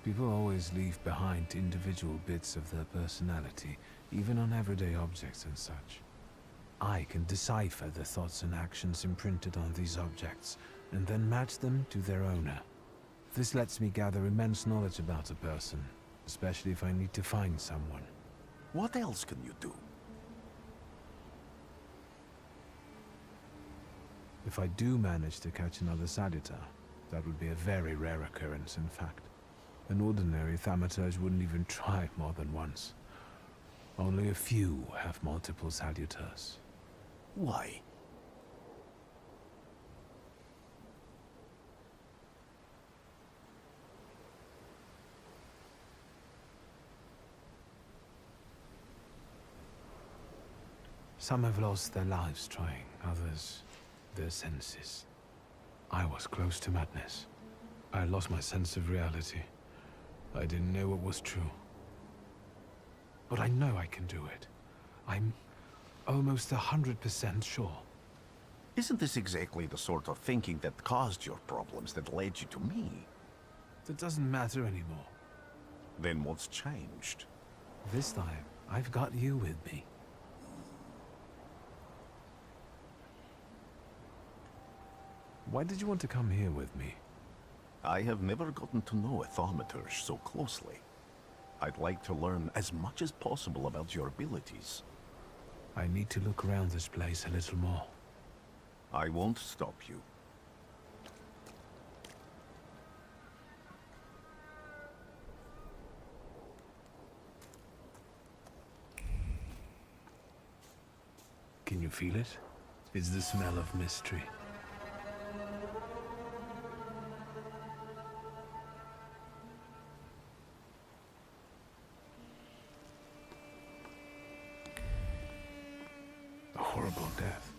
Speaker 3: People always leave behind individual bits of their personality, even on everyday objects and such. I can decipher the thoughts and actions imprinted on these objects, and then match them to their owner. This lets me gather immense knowledge about a person, especially if I need to find someone.
Speaker 9: What else can you do?
Speaker 3: If I do manage to catch another Salutor, that would be a very rare occurrence, in fact. An ordinary Thaumaturge wouldn't even try more than once. Only a few have multiple Salutors.
Speaker 9: Why?
Speaker 3: Some have lost their lives trying, others their senses. I was close to madness. I lost my sense of reality. I didn't know what was true. But I know I can do it. I'm almost 100% sure.
Speaker 9: Isn't this exactly the sort of thinking that caused your problems that led you to me?
Speaker 3: That doesn't matter anymore.
Speaker 9: Then what's changed?
Speaker 3: This time, I've got you with me. Why did you want to come here with me?
Speaker 9: I have never gotten to know a Thaumaturge so closely. I'd like to learn as much as possible about your abilities.
Speaker 3: I need to look around this place a little more.
Speaker 9: I won't stop you.
Speaker 3: Can you feel it? It's the smell of mystery. A horrible death.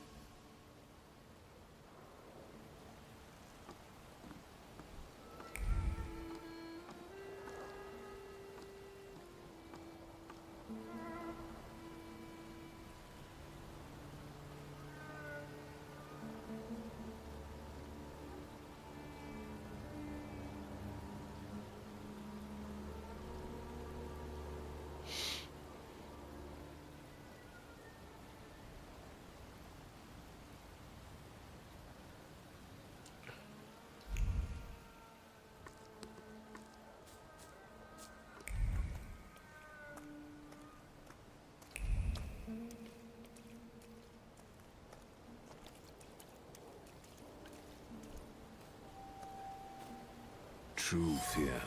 Speaker 3: true fear.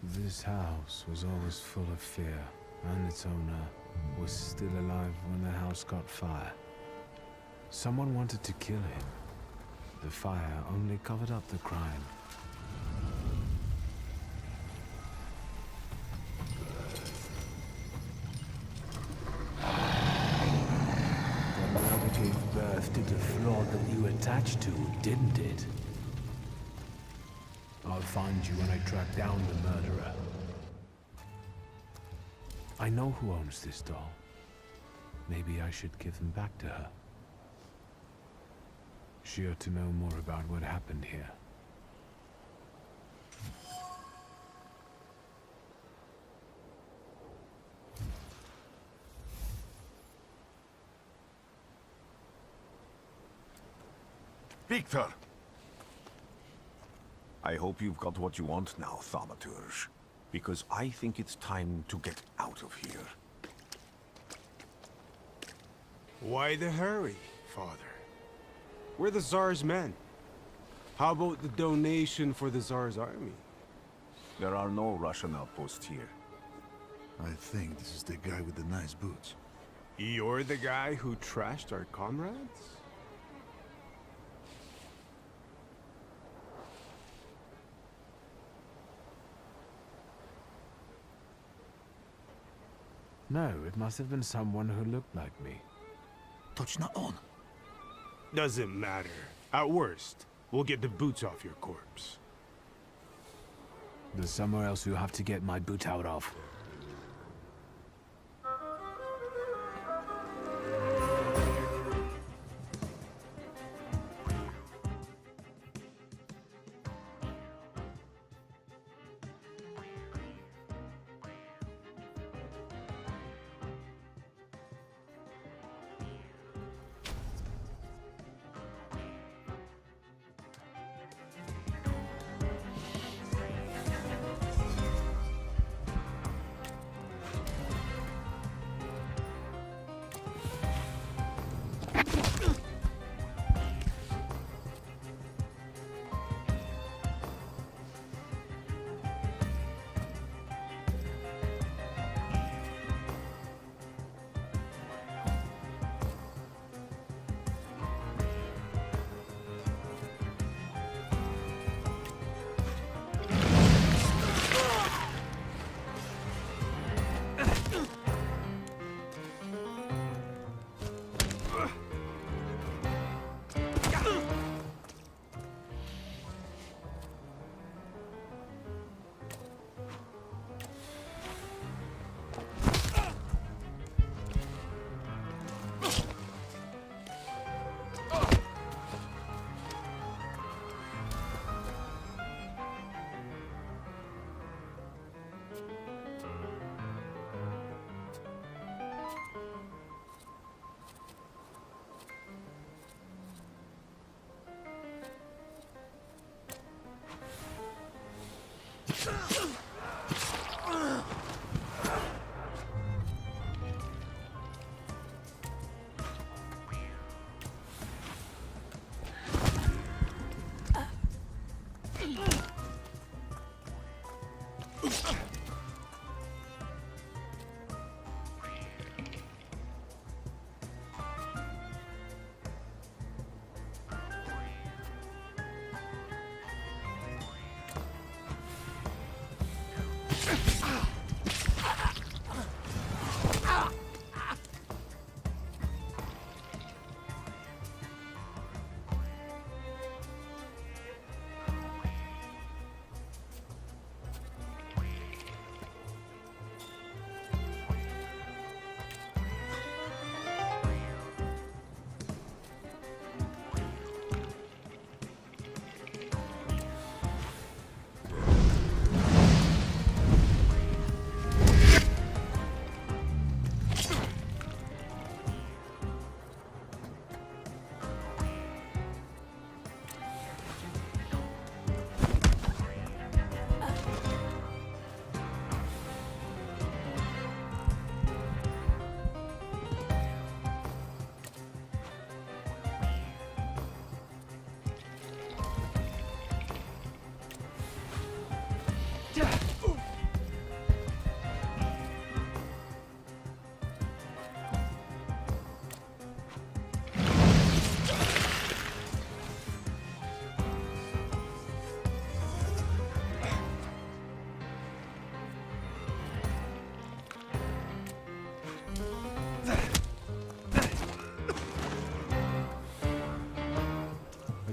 Speaker 3: This house was always full of fear, and its owner was still alive when the house caught fire. Someone wanted to kill him. The fire only covered up the crime. The murder gave birth to the flaw that you attached to, didn't it? I'll find you when I track down the murderer. I know who owns this doll. Maybe I should give them back to her. She ought to know more about what happened here.
Speaker 9: Wiktor! I hope you've got what you want now, Thaumaturge. Because I think it's time to get out of here.
Speaker 15: Why the hurry, Father? We're the Tsar's men. How about the donation for the Tsar's army?
Speaker 9: There are no Russian outposts here.
Speaker 8: I think this is the guy with the nice boots.
Speaker 15: You're the guy who trashed our comrades?
Speaker 3: No, it must have been someone who looked like me.
Speaker 8: Точно он.
Speaker 15: Doesn't matter. At worst, we'll get the boots off your corpse.
Speaker 3: There's somewhere else you have to get my boot out of.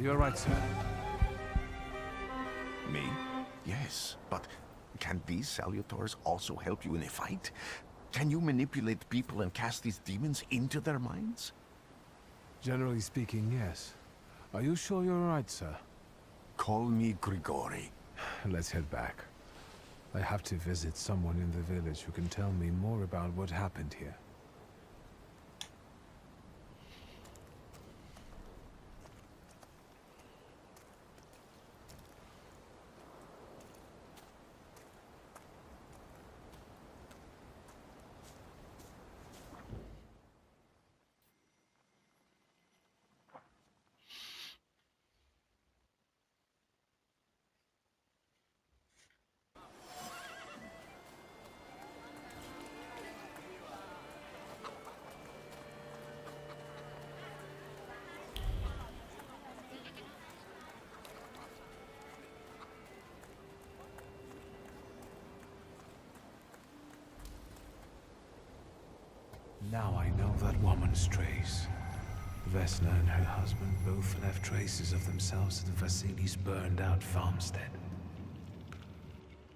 Speaker 3: You're right, sir.
Speaker 9: Me? Yes, but can these Salutors also help you in a fight? Can you manipulate people and cast these demons into their minds?
Speaker 3: Generally speaking, yes. Are you sure you're right, sir?
Speaker 9: Call me Grigori.
Speaker 3: Let's head back. I have to visit someone in the village who can tell me more about what happened here. Now I know that woman's trace. Vesna and her husband both left traces of themselves at Vasily's burned-out farmstead.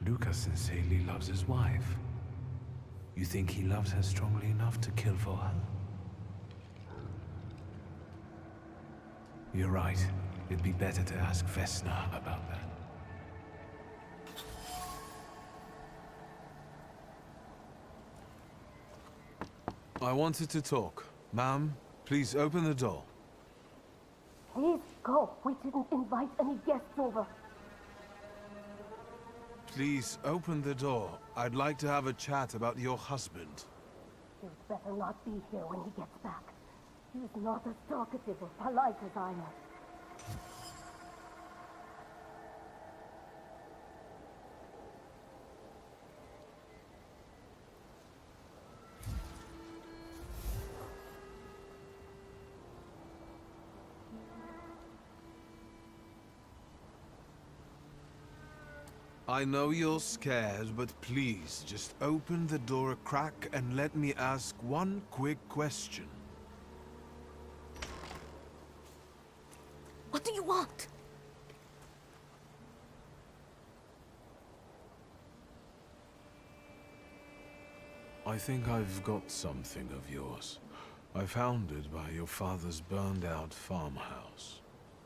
Speaker 3: Luka sincerely loves his wife. You think he loves her strongly enough to kill for her? You're right. It'd be better to ask Vesna about that. I wanted to talk. Ma'am, please open the door.
Speaker 11: Please go. We didn't invite any guests over.
Speaker 3: Please open the door. I'd like to have a chat about your husband.
Speaker 11: He'd better not be here when he gets back. He's not as talkative or polite as I am.
Speaker 3: I know you're scared, but please, just open the door a crack and let me ask one quick question.
Speaker 11: What do you want?
Speaker 3: I think I've got something of yours. I found it by your father's burned-out farmhouse.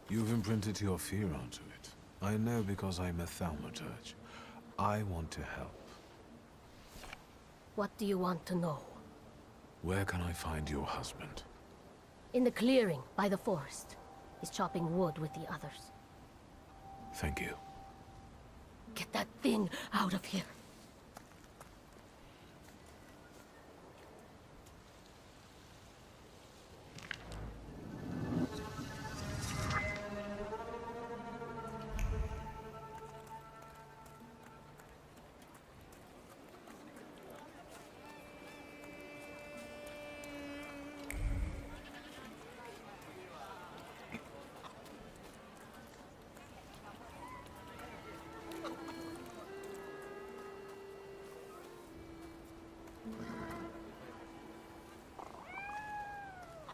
Speaker 3: You've imprinted your fear onto it. I know because I'm a Thaumaturge. I want to help.
Speaker 11: What do you want to know?
Speaker 3: Where can I find your husband?
Speaker 11: In the clearing by the forest. He's chopping wood with the others.
Speaker 3: Thank you.
Speaker 11: Get that thing out of here.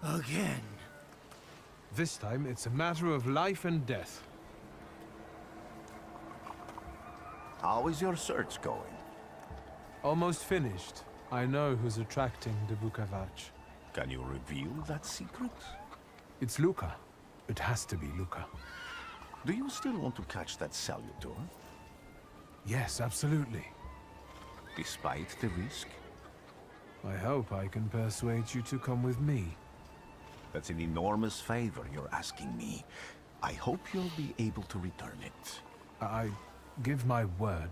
Speaker 5: Again.
Speaker 3: This time, it's a matter of life and death.
Speaker 9: How is your search going?
Speaker 3: Almost finished. I know who's attracting the Bukavach.
Speaker 9: Can you reveal that secret?
Speaker 3: It's Luka. It has to be Luka.
Speaker 9: Do you still want to catch that Salutor?
Speaker 3: Yes, absolutely.
Speaker 9: Despite the risk?
Speaker 3: I hope I can persuade you to come with me.
Speaker 9: That's an enormous favor you're asking me. I hope you'll be able to return it.
Speaker 3: I give my word.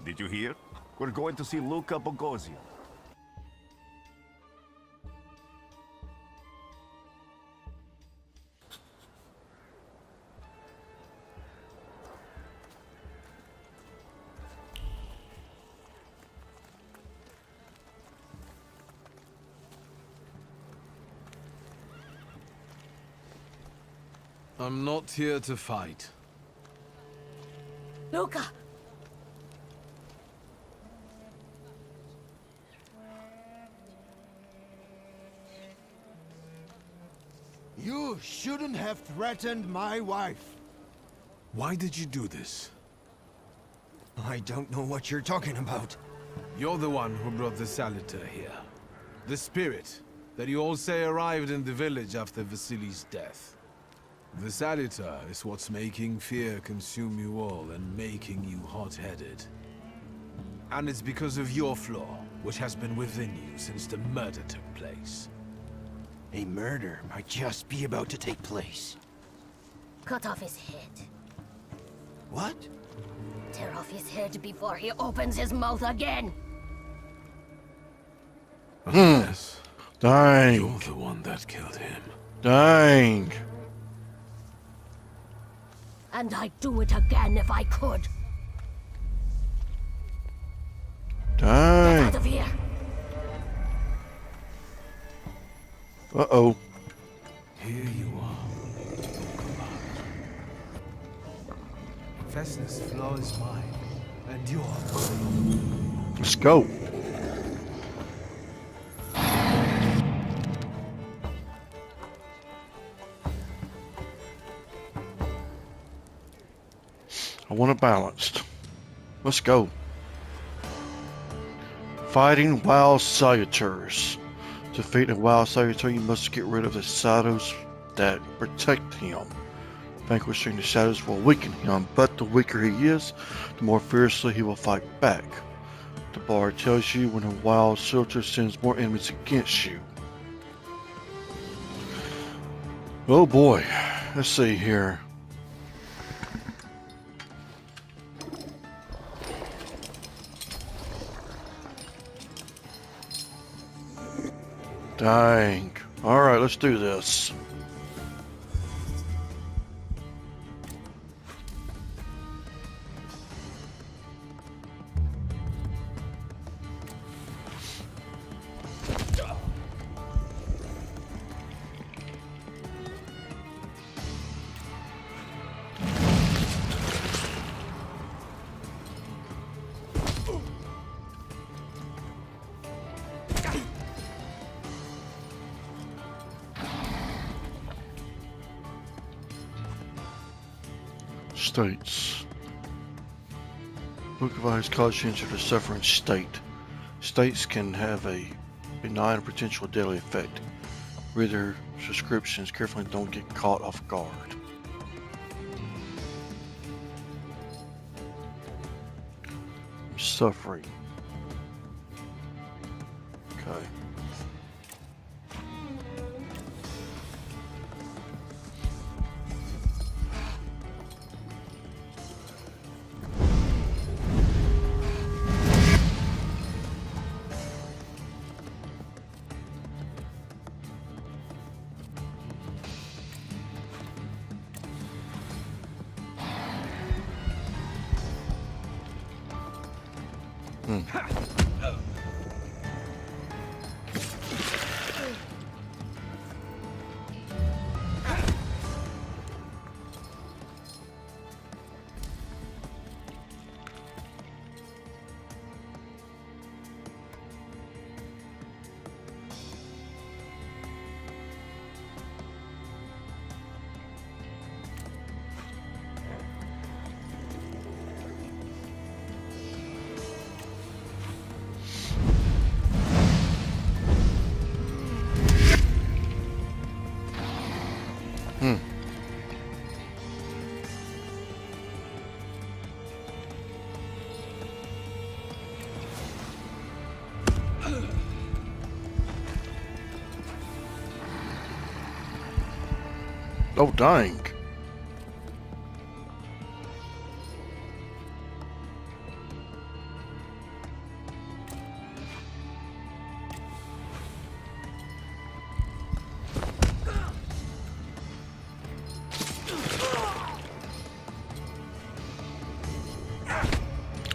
Speaker 9: Did you hear? We're going to see Luka Bogosian.
Speaker 3: I'm not here to fight.
Speaker 11: Luka!
Speaker 7: You shouldn't have threatened my wife.
Speaker 3: Why did you do this?
Speaker 7: I don't know what you're talking about.
Speaker 3: You're the one who brought the Salutor here. The spirit that you all say arrived in the village after Vasily's death. The Salutor is what's making fear consume you all and making you hot-headed. And it's because of your flaw, which has been within you since the murder took place.
Speaker 7: A murder might just be about to take place.
Speaker 11: Cut off his head.
Speaker 7: What?
Speaker 11: Tear off his head before he opens his mouth again.
Speaker 3: Yes.
Speaker 1: Dang.
Speaker 3: You're the one that killed him.
Speaker 1: Dang.
Speaker 11: And I'd do it again if I could. Get
Speaker 1: Dang.
Speaker 11: out of here.
Speaker 1: Uh-oh.
Speaker 3: Here you are. Festus' flaw is mine, and yours.
Speaker 1: Let's go. I want it balanced. Let's go. Fighting wild Salutors. To defeat a wild Salutor, you must get rid of the shadows that protect him. Vanquishing the shadows will weaken him, but the weaker he is, the more fiercely he will fight back. The bard tells you when a wild Salutor sends more enemies against you. Oh boy, let's see here. Dang. Alright, let's do this. States. Book of Eyes cautions you to suffering state. States can have a benign potential deadly effect. Read their subscriptions carefully and don't get caught off guard. Suffering. Okay. Oh, dang.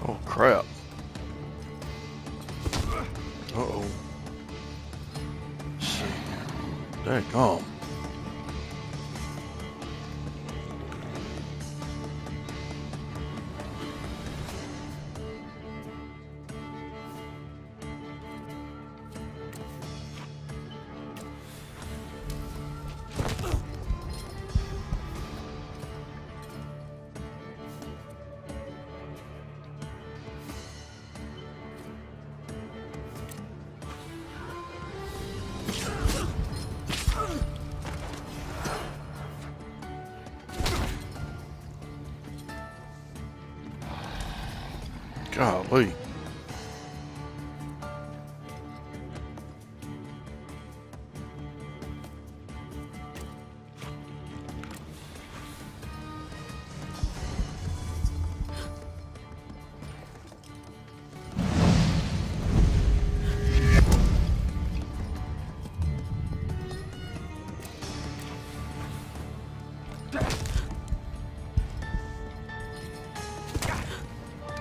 Speaker 1: Oh, crap. Uh-oh. Let's see. Daggone. Golly.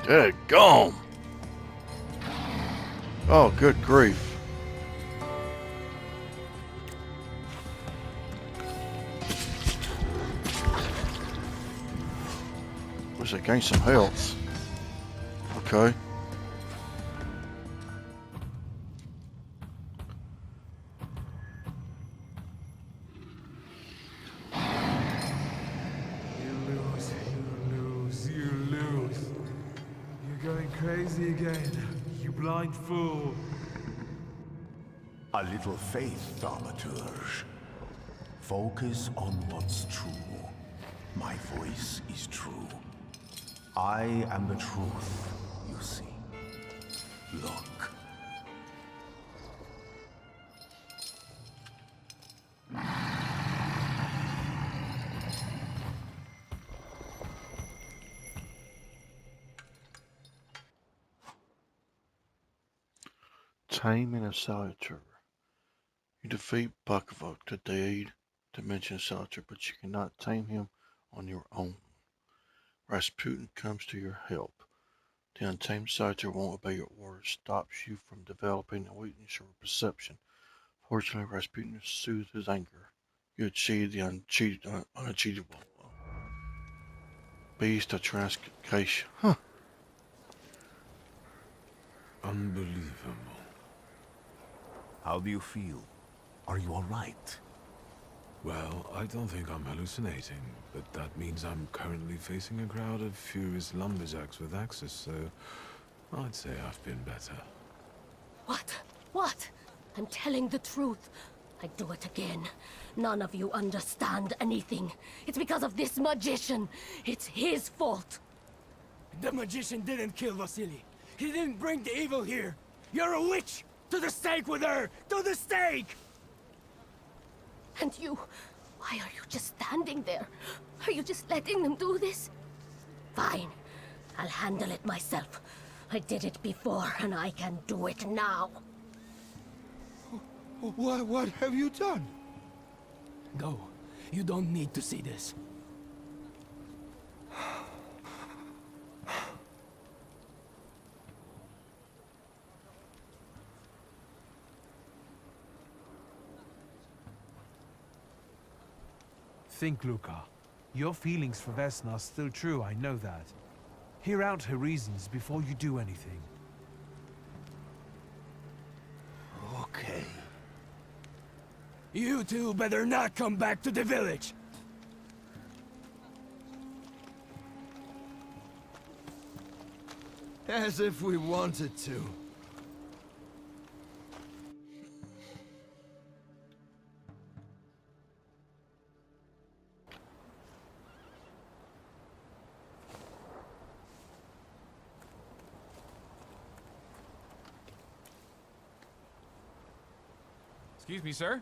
Speaker 1: Good gone. Oh, good grief. Wish I gained some health. Okay.
Speaker 3: You lose. You're going crazy again, you blind fool.
Speaker 9: A little faith, Thaumaturge. Focus on what's true. My voice is true. I am the truth, you see. Look.
Speaker 1: Taming a Salutor. You defeat Bukovac, the dead dimension Salutor, but you cannot tame him on your own. Rasputin comes to your help. The untamed Salutor won't obey your orders, stops you from developing a weakness or perception. Fortunately, Rasputin soothes his anger. You achieve the unachievable. Beast of translocation. Huh.
Speaker 3: Unbelievable.
Speaker 9: How do you feel? Are you alright?
Speaker 3: Well, I don't think I'm hallucinating, but that means I'm currently facing a crowd of furious lumberjacks with axes, so I'd say I've been better.
Speaker 11: What? What? I'm telling the truth. I do it again. None of you understand anything. It's because of this magician. It's his fault.
Speaker 16: The magician didn't kill Vasily. He didn't bring the evil here. You're a witch! To the stake with her! To the stake!
Speaker 11: And you, why are you just standing there? Are you just letting them do this? Fine, I'll handle it myself. I did it before, and I can do it now.
Speaker 16: What have you done? Go. You don't need to see this.
Speaker 3: Think, Luca. Your feelings for Vesna are still true, I know that. Hear out her reasons before you do anything.
Speaker 9: Okay.
Speaker 16: You two better not come back to the village.
Speaker 7: As if we wanted to.
Speaker 17: Excuse me, sir.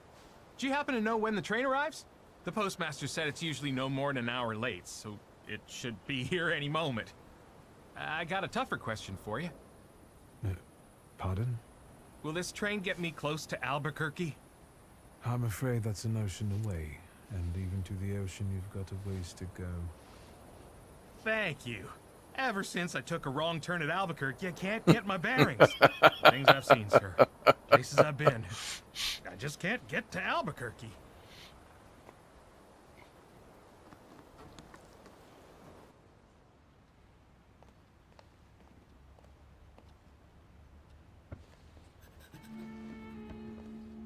Speaker 17: Do you happen to know when the train arrives? The postmaster said it's usually no more than an hour late, so it should be here any moment. I got a tougher question for you.
Speaker 3: Pardon?
Speaker 17: Will this train get me close to Albuquerque?
Speaker 3: I'm afraid that's an ocean away, and even to the ocean you've got a ways to go.
Speaker 17: Thank you. Ever since I took a wrong turn at Albuquerque, I can't get my bearings. Things I've seen, sir. Places I've been. I just can't get to Albuquerque.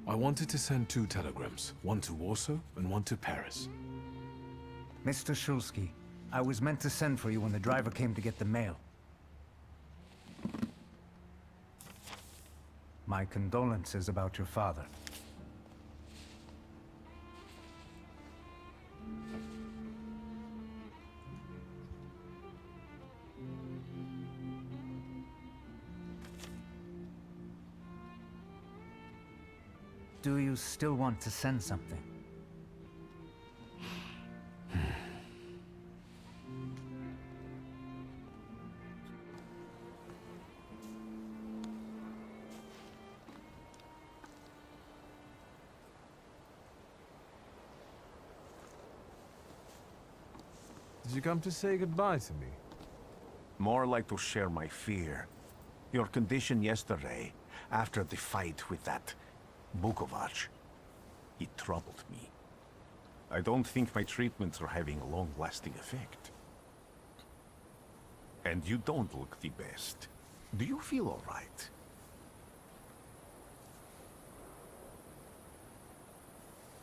Speaker 3: I wanted to send 2 telegrams, one to Warsaw and one to Paris.
Speaker 4: Mr. Szulski, I was meant to send for you when the driver came to get the mail. My condolences about your father. Do you still want to send something?
Speaker 3: Did you come to say goodbye to me?
Speaker 9: More like to share my fear. Your condition yesterday, after the fight with that Bukovac, it troubled me. I don't think my treatments are having a long-lasting effect. And you don't look the best. Do you feel all right?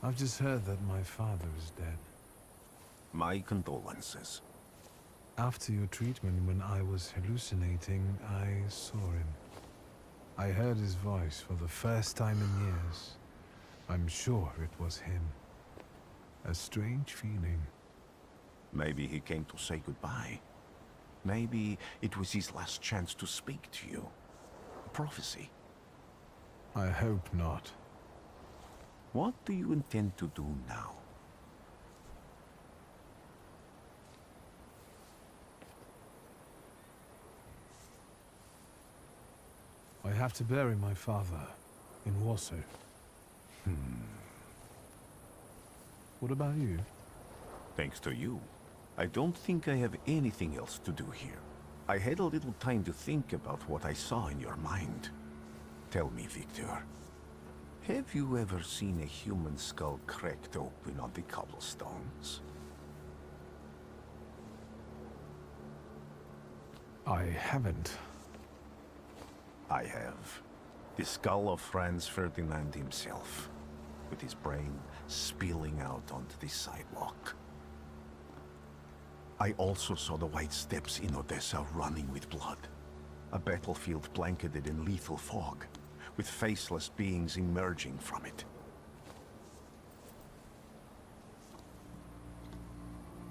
Speaker 3: I've just heard that my father is dead.
Speaker 9: My condolences.
Speaker 3: After your treatment, when I was hallucinating, I saw him. I heard his voice for the first time in years. I'm sure it was him. A strange feeling.
Speaker 9: Maybe he came to say goodbye. Maybe it was his last chance to speak to you. A prophecy.
Speaker 3: I hope not.
Speaker 9: What do you intend to do now?
Speaker 3: I have to bury my father in Warsaw. What about you?
Speaker 9: Thanks to you, I don't think I have anything else to do here. I had a little time to think about what I saw in your mind. Tell me, Wiktor, have you ever seen a human skull cracked open on the cobblestones?
Speaker 3: I haven't.
Speaker 9: I have. The skull of Franz Ferdinand himself, with his brain spilling out onto the sidewalk. I also saw the white steps in Odessa running with blood. A battlefield blanketed in lethal fog, with faceless beings emerging from it.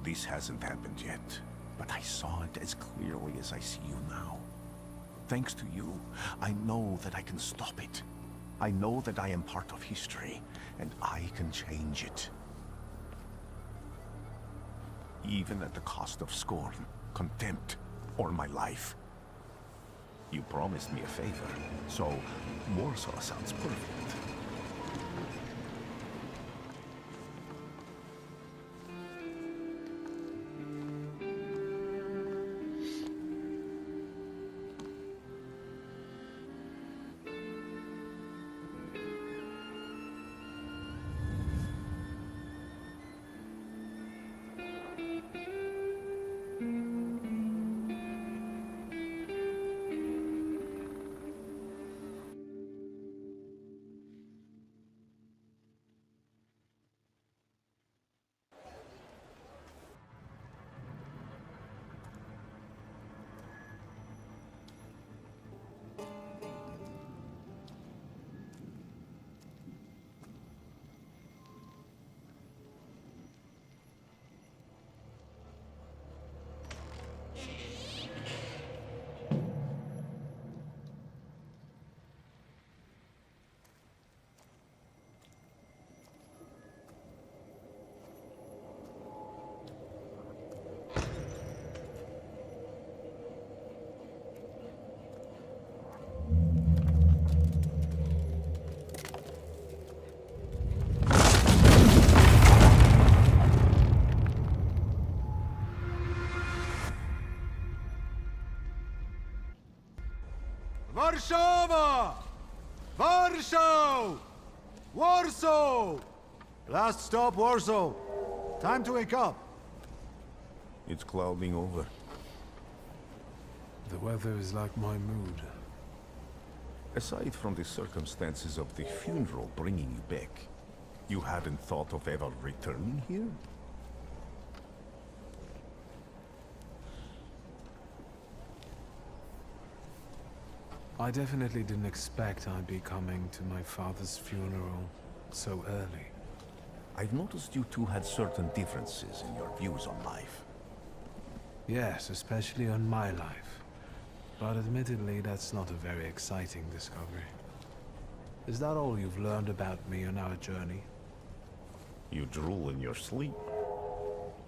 Speaker 9: This hasn't happened yet, but I saw it as clearly as I see you now. Thanks to you, I know that I can stop it. I know that I am part of history, and I can change it. Even at the cost of scorn, contempt, or my life. You promised me a favor, so Warsaw sounds perfect.
Speaker 15: Warszawa! Warsaw! Warsaw! Last stop, Warsaw. Time to wake up.
Speaker 9: It's clouding over.
Speaker 3: The weather is like my mood.
Speaker 9: Aside from the circumstances of the funeral bringing you back, you hadn't thought of ever returning here?
Speaker 3: I definitely didn't expect I'd be coming to my father's funeral so early.
Speaker 9: I've noticed you two had certain differences in your views on life.
Speaker 3: Yes, especially on my life. But admittedly, that's not a very exciting discovery. Is that all you've learned about me on our journey?
Speaker 9: You drool in your sleep.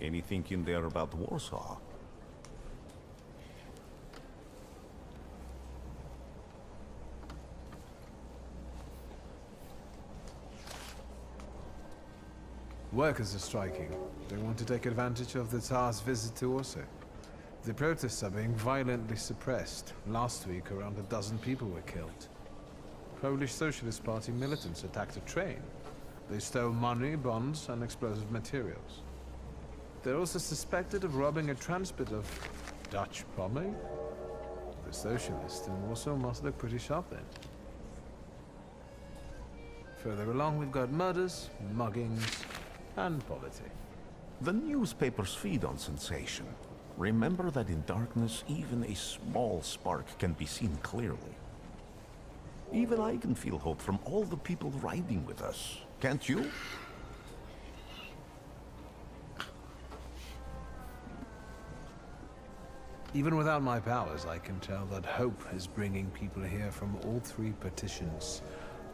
Speaker 9: Anything in there about Warsaw?
Speaker 3: Workers are striking. They want to take advantage of the Tsar's visit to Warsaw. The protests are being violently suppressed. Last week, around a dozen people were killed. Polish Socialist Party militants attacked a train. They stole money, bonds, and explosive materials. They're also suspected of robbing a transport of Dutch pomade. The socialists in Warsaw must look pretty sharp then. Further along, we've got murders, muggings, and poverty.
Speaker 9: The newspapers feed on sensation. Remember that in darkness, even a small spark can be seen clearly. Even I can feel hope from all the people riding with us. Can't you?
Speaker 3: Even without my powers, I can tell that hope is bringing people here from all three petitions.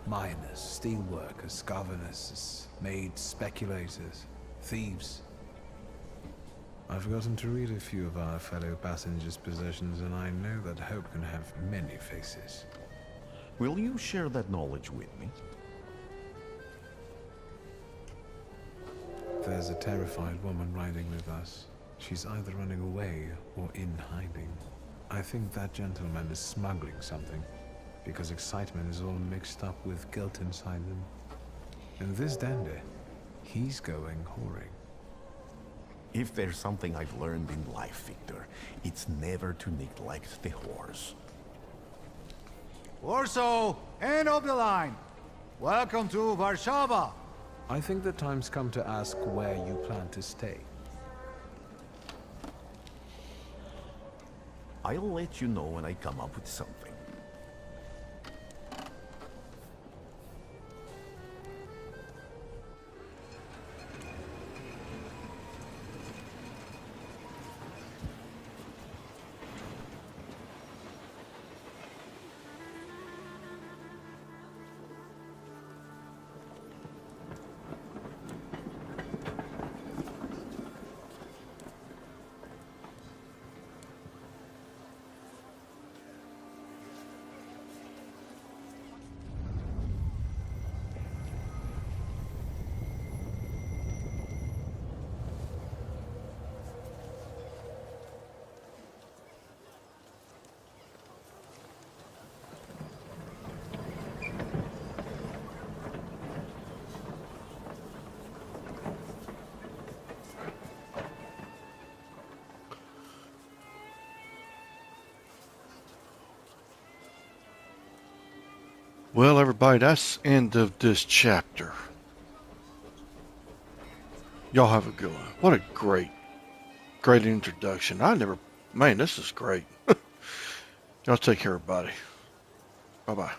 Speaker 3: Miners, steelworkers, governors, maids, speculators, thieves. I've gotten to read a few of our fellow passengers' possessions, and I know that hope can have many faces.
Speaker 9: Will you share that knowledge with me?
Speaker 3: There's a terrified woman riding with us. She's either running away or in hiding. I think that gentleman is smuggling something, because excitement is all mixed up with guilt inside him. And this dandy, he's going whoring.
Speaker 9: If there's something I've learned in life, Wiktor, it's never to neglect the whores.
Speaker 18: Warsaw, end of the line. Welcome to Warsaw.
Speaker 3: I think the time's come to ask where you plan to stay.
Speaker 9: I'll let you know when I come up with something.
Speaker 1: Well, everybody, that's the end of this chapter. Y'all have a good one. What a great introduction. Man, this is great. Y'all take care, everybody. Bye-bye.